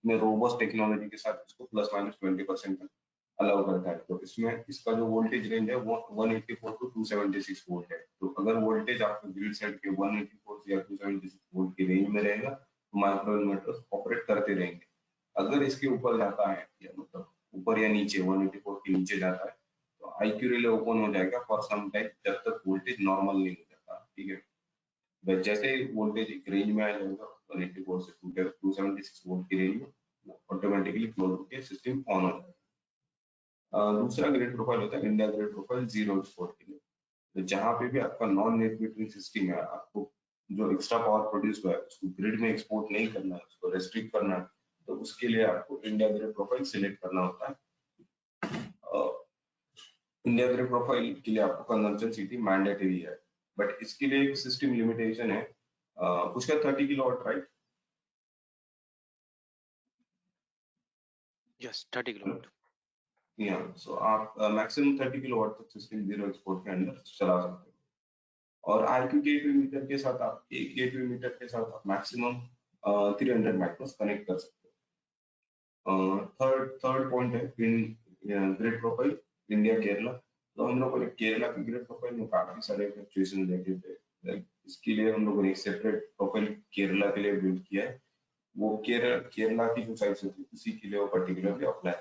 में रोबस्ट टेक्नोलॉजी के साथ इसको प्लस माइनस 20% अलाउ करता है। तो इसमें इसका जो वोल्टेज रेंज है वो 184 to 276 वोल्ट है। तो अगर वोल्टेज आपको ग्रिड साइड के 184 या 276 वोल्ट की रेंज में रहेगा तो माइक्रो इन्वर्टर्स ऑपरेट करते रहेंगे। अगर इसके ऊपर जाता है या मतलब ऊपर या नीचे 184 के नीचे जाता है, तो आईक्यू रिले ओपन हो जाएगा फॉर सम टाइम, जब तक वोल्टेज नॉर्मल नहीं हो जाता। ठीक है, बस जैसे ही वोल्टेज एक रेंज में आ जाएगा 184 से 276 वोल्ट की रेंज में, ऑटोमेटिकली क्लोज होकर सिस्टम ऑन हो जाएगा। दूसरा ग्रिड प्रोफाइल होता है इंडिया ग्रिड प्रोफाइल 0 एक्सपोर्ट के लिए। तो जहाँ पे भी आपका नॉन नेट मीटरिंग सिस्टम है, आपको जो एक्स्ट्रा पावर प्रोड्यूस हुआ है उसको ग्रिड में एक्सपोर्ट नहीं करना है, उसको रेस्ट्रिक्ट करना है, तो उसके लिए आपको इंडिया ग्रिड प्रोफाइल सिलेक्ट करना होता है। इंडिया ग्रिड प्रोफाइल के लिए आपको कंजम्पशन सिटी मैंडेटरी है, बट इसके लिए एक सिस्टम लिमिटेशन है। उसका 30 किलोवाट, राइट? Yes 30 kilowatt. या सो आप मैक्सिमम 30 किलोवाट तक सिस्टम जीरो एक्सपोर्ट के अंदर चला सकते हो। और आईक्यू गेटवे मीटर के साथ आप एक गेटवे मीटर के साथ आप मैक्सिमम 300 माइक्रोस कनेक्ट कर सकते हो। थर्ड पॉइंट है ग्रिड प्रोफाइल इंडिया केरला। तो हम लोगों ने केरला की ग्रिड प्रोफाइल में काफी सारे फ्लक्चुएशन देखे थे। इसके लिए हम लोगों ने एक सेपरेट प्रोफाइल केरला के लिए बिल्ड किया है। वो केरला की जो साइट्स होती है उसी के लिए वो पर्टिकुलरली अप्लाई।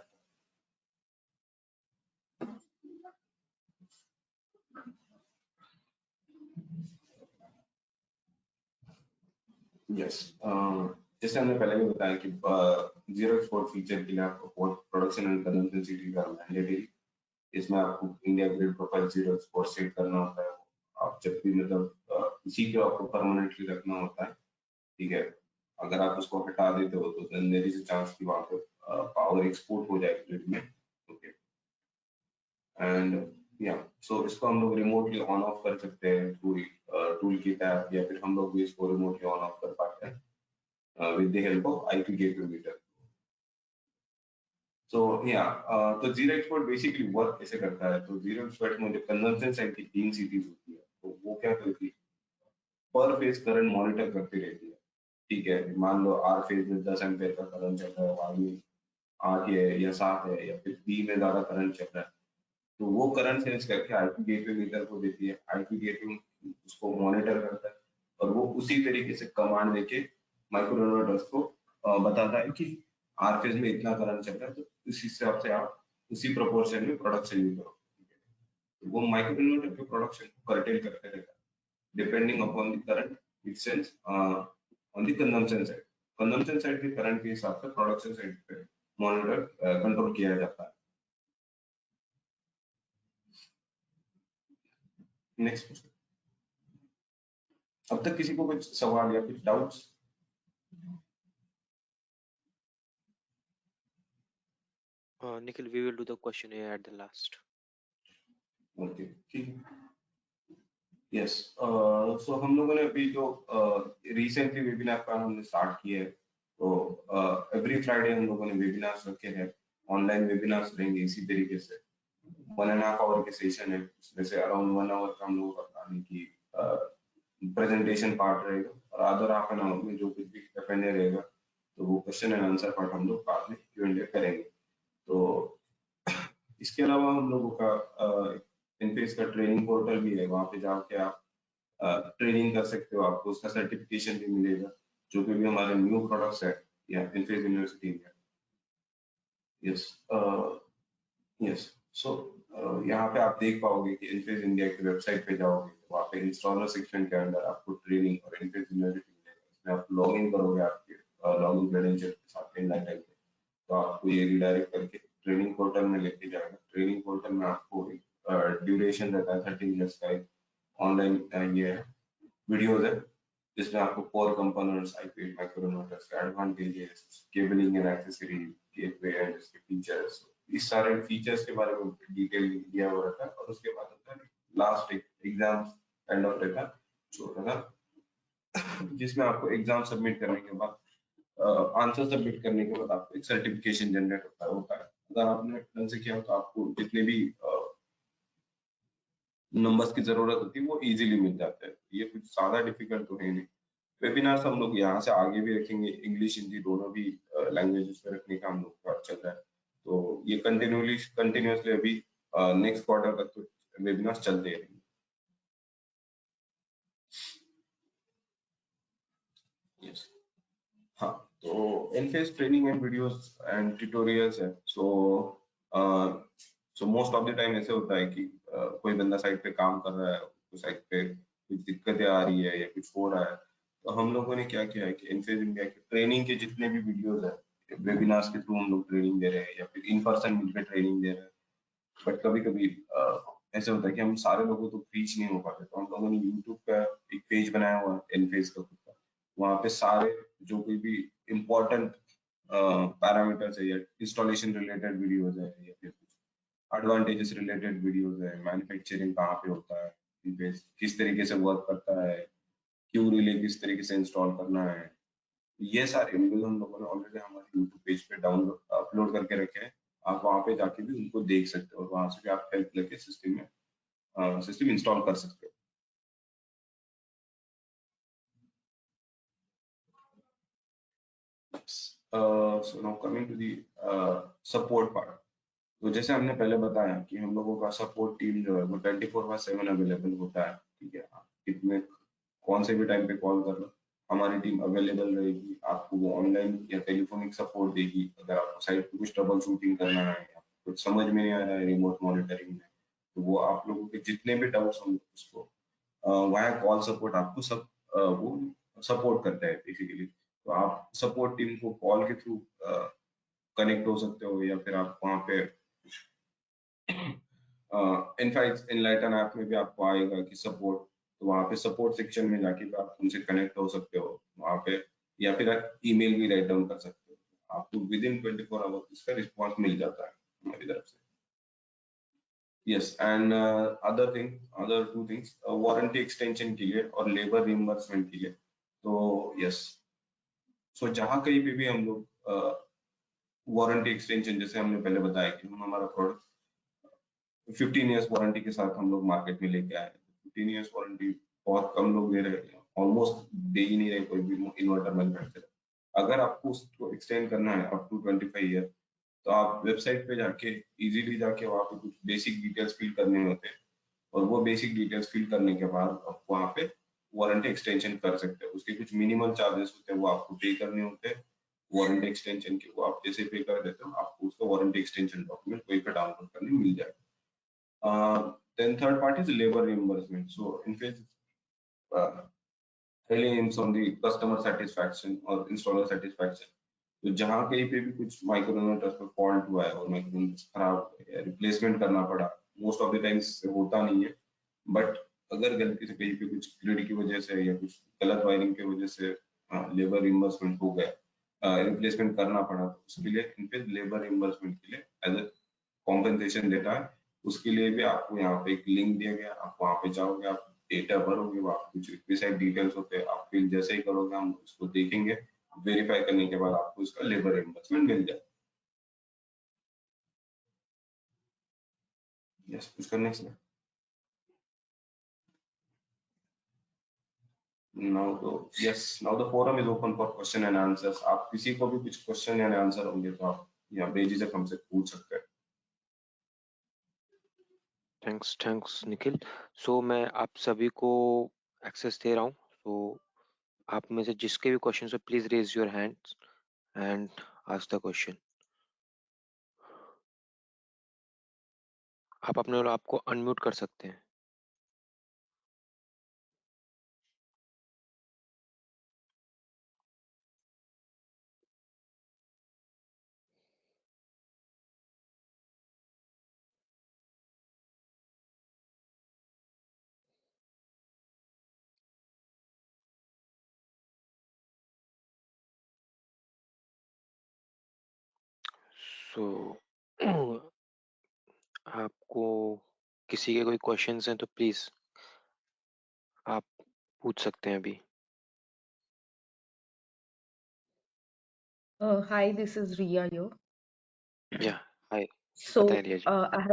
यस, जैसे हमने पहले भी बताया कि जीरो एक्सपोर्ट फीचर के लिए आपको प्रोडक्शन एंड कंजम्पशन सिटी का मैंडेटरी। इसमें आपको India grid profile zero export set करना होता है। आप जब भी मतलब इसी को आपको परमानेंटली रखना होता है, ठीक है। अगर आप उसको हटा देते हो तो देयर इज अ चांस कि वहां पे पावर एक्सपोर्ट हो जाए ग्रिड में। ओके, एंड या सो इसको हम लोग रिमोटली ऑन ऑफ कर सकते हैं थ्रू टूल किट ऐप, या फिर हम लोग भी इसको रिमोटली ऑन ऑफ कर पाते हैं with the help of IP gateway meter. So yeah, तो जीरो एक्सपोर्ट बेसिकली वर्क कैसे करता है? तो जीरो एक्सपोर्ट में जो कंजम्पशन साइड की 3 सीटीज होती है, तो वो क्या करती है? पर फेज करंट मॉनिटर करती रहती है, ठीक है। मान लो आर फेज में 10 एम्पियर का करंट चल रहा है, वाई में 8 है या 7 है, या फिर बी में ज्यादा करंट चल रहा है, तो वो करंट सेंस करके आईपी गेटवे मीटर को देती है। आईपी गेटवे उसको मॉनिटर करता है और वो उसी तरीके से कमांड देके माइक्रोकंट्रोलर्स को बताता है कि आर फेज में इतना करंट चल रहा है, तो इस हिसाब से आप उसी प्रोपोर्शन में प्रोडक्शन भी करो। तो वो माइक्रोकंट्रोलर के प्रोडक्शन को कर्टेल करते रहता है depending upon the current it sense on the consumption side. Consumption side के करंट के हिसाब से प्रोडक्शन साइड पे मॉनिटर कंट्रोल किया जाता है। Next question. अब तक किसी को कुछ सवाल या कुछ doubts? Nikhil, we will do the questionnaire at the last. Okay, ठीक है। यस, सो हम लोगों ने अभी जो रिसेंटली वेबिनार का हमने स्टार्ट किया है, तो एवरी फ्राइडे हम लोगों ने वेबिनार्स रखे हैं। ऑनलाइन वेबिनार्स रहेंगे इसी तरीके से, 1.5 आवर के सेशन है। उसमें से अराउंड 1 आवर का हम लोग बताने की प्रेजेंटेशन पार्ट रहेगा, और अदर हाफ एन आवर में जो कुछ भी Q&A रहेगा, तो वो क्वेश्चन एंड आंसर पार्ट हम लोग बाद में Q&A करेंगे। तो इसके अलावा हम लोगों का इनफेस का ट्रेनिंग पोर्टल भी है, वहाँ पे जाके आप ट्रेनिंग कर सकते हो, आपको उसका सर्टिफिकेशन भी मिलेगा, जो भी हमारे न्यू प्रोडक्ट्स है या इनफेस यूनिवर्सिटी में। यस, यस, सो यहाँ पे आप देख पाओगे कि इनफेस इंडिया की वेबसाइट पे जाओगे तो वहाँ पे इंस्टॉलर सेक्शन के अंदर आपको ट्रेनिंग और इनफेस यूनिवर्सिटी मिलेगा। इसमें आप लॉग इन करोगे आपके लॉग इन क्रेडेंशियल के साथ इनलाइन टाइप में, तो आपको ये रिडायरेक्ट करके ट्रेनिंग पोर्टल में लेके जाएगा। ट्रेनिंग पोर्टल में आपको ड्यूरेशन रहता है 30 मिनट्स का, एक ऑनलाइन ये है वीडियोज है, जिसमें आपको कोर कंपोनेंट्स, आईपी माइक्रोकंट्रोलर्स के advantages, cabling and accessory, gateway and इसके फीचर्स, इस सारे फीचर्स के बारे में डिटेल दिया हुआ रहता है। और उसके बाद होता है लास्ट एग्जाम काइंड ऑफ रहता है छोटा सा, जिसमें आपको एग्जाम सबमिट करने के बाद आंसर सबमिट करने के बाद आपको एक सर्टिफिकेशन जनरेट होता है। अगर आपने ढंग से किया तो आपको जितने भी नंबर्स की जरूरत होती है वो इजीली मिल जाता है। ये कुछ ज्यादा डिफिकल्ट तो है नहीं। वेबिनार्स हम लोग यहाँ से आगे भी रखेंगे, इंग्लिश हिंदी दोनों भी लैंग्वेजेस में रखने का हम लोग का चल रहा है। तो ये कंटिन्यूसली अभी नेक्स्ट क्वार्टर तक तो वेबिनार्स चलते रहेंगे। यस, हाँ, तो Enphase training and videos and tutorials है। So most of the time ऐसे होता है कि कोई बंदा साइट पे काम कर रहा है, तो साइट पे कुछ दिक्कतें आ रही है या कुछ हो रहा है, तो हम लोगों ने क्या किया है कि इनफेस इंडिया के ट्रेनिंग के जितने भी वीडियोस है, वेबिनार्स के थ्रू हम लोग ट्रेनिंग दे रहे हैं या फिर इन पर्सन मिलकर ट्रेनिंग दे रहे हैं। बट कभी कभी ऐसे होता है कि हम सारे लोगों को रीच नहीं हो पाते, तो हम लोगों ने यूट्यूब का एक पेज बनाया हुआ है एनफेस का खुद का। वहाँ पे सारे जो कोई भी इम्पोर्टेंट पैरामीटर्स है या इंस्टॉलेशन रिलेटेड वीडियोस है या फिर एडवांटेजेस रिलेटेड वीडियोस है, मैन्युफैक्चरिंग कहाँ पे होता है, इनफेस किस तरीके से वर्क करता है, क्यू रिले किस तरीके से इंस्टॉल करना है, ये सारे वीडियोस हम लोगों ने ऑलरेडी हमारे यूट्यूब पेज पे डाउनलोड अपलोड करके रखे हैं, आप वहाँ पे जाके भी उनको देख सकते हो और वहाँ से भी आप हेल्प लेके सिस्टम इंस्टॉल कर सकते हो। So now coming to the support part, तो जैसे हमने पहले बताया कि हम लोगों का सपोर्ट टीम जो है वो 24/7 अवेलेबल होता है, ठीक है। आप कितने कौन से भी टाइम पे कॉल कर लो, हमारी टीम अवेलेबल रहेगी, आपको वो ऑनलाइन या टेलीफोनिक सपोर्ट देगी। अगर आपको साइट पे कुछ ट्रबल शूटिंग करना है या कुछ समझ में नहीं आ रहा है रिमोट मॉनिटरिंग में, तो वो आप लोगों के जितने भी डाउट्स होंगे उसको वाया कॉल सपोर्ट आपको सब वो सपोर्ट करता है बेसिकली। तो आप सपोर्ट टीम को कॉल के थ्रू कनेक्ट हो सकते हो, या फिर आप वहाँ पे इनफैक्ट इनलाइटन ऐप में भी आपको आएगा कि सपोर्ट, तो वहाँ पे सपोर्ट सेक्शन में जाके भी आप उनसे कनेक्ट हो सकते हो वहाँ पे, या फिर आप ईमेल भी राइट डाउन कर सकते हो। आपको विद इन 24 आवर इसका रिस्पॉन्स मिल जाता है हमारी तरफ से। Yes, and other two things, warranty extension के लिए और लेबर रिइंबर्समेंट के लिए। तो यस, सो जहाँ कहीं पे भी हम लोग वारंटी एक्सटेंशन, जैसे हमने पहले बताया कि हम हमारा प्रोडक्ट 15 इयर्स वारंटी के साथ हम लोग मार्केट में लेके आए। 15 इयर्स वारंटी बहुत कम लोग दे रहे हैं, ऑलमोस्ट दे ही नहीं रहे कोई भी इन्वर्टर मैन्युफैक्चरर। अगर आपको उसको एक्सटेंड करना है अप टू 25 ईयर, तो आप वेबसाइट पे जाके इजीली जाके वहाँ पे कुछ बेसिक डिटेल्स फिल करने होते हैं, और वो बेसिक डिटेल्स फिल करने के बाद आप वहाँ पे वारंटी एक्सटेंशन कर सकते हैं। उसके कुछ मिनिमल चार्जेस होते हैं, वो आपको पे करने होते हैं वारंटी एक्सटेंशन के। वो आप जैसे पे कर देते हो, आपको उसका वारंटी एक्सटेंशन डॉक्यूमेंट वहीं पे डाउनलोड करने मिल जाएगा। Then third part is labor reimbursement. So in case really aims on the customer satisfaction और installer satisfaction, तो जहाँ कहीं पे भी कुछ माइक्रोइन्वर्टर्स पे फॉल्ट हुआ है और माइक्रोइन्वर्टर्स खराब या रिप्लेसमेंट करना पड़ा, मोस्ट ऑफ द टाइम्स होता नहीं है, बट अगर गलती से कहीं पे कुछ ग्रिड की वजह से या कुछ गलत वायरिंग की वजह से लेबर रिम्बर्समेंट हो गया, रिप्लेसमेंट करना पड़ा, तो उसके लिए इनफे लेबर रिम्बर्समेंट के लिए एज अ कॉम्पेंसेशन देता है। उसके लिए भी आपको यहाँ पे एक लिंक दिया गया, आप वहाँ पे जाओगे, आप डेटा भरोगे, वहाँ कुछ रिक्वेस्ट डिटेल्स होते हैं, आप फिल जैसे ही करोगे हम उसको देखेंगे, वेरीफाई करने के बाद आपको इसका लेबर रिम्बर्समेंट मिल जाए। यस, कुछ करने से now the forum is open for question and answers। आप किसी को भी कुछ क्वेश्चन या आंसर होंगे तो आप यहाँ बेझिझक हमसे पूछ सकते हैं। थैंक्स निखिल। सो मैं आप सभी को एक्सेस दे रहा हूँ, तो आप में से जिसके भी क्वेश्चन हो please raise your hands and ask the question. आप अपने आप को अनम्यूट कर सकते हैं। सो आपको किसी के कोई क्वेश्चंस हैं तो प्लीज आप पूछ सकते हैं अभी। Hi, this is Riya here. या हाय, So, बताएं रिया जी। I have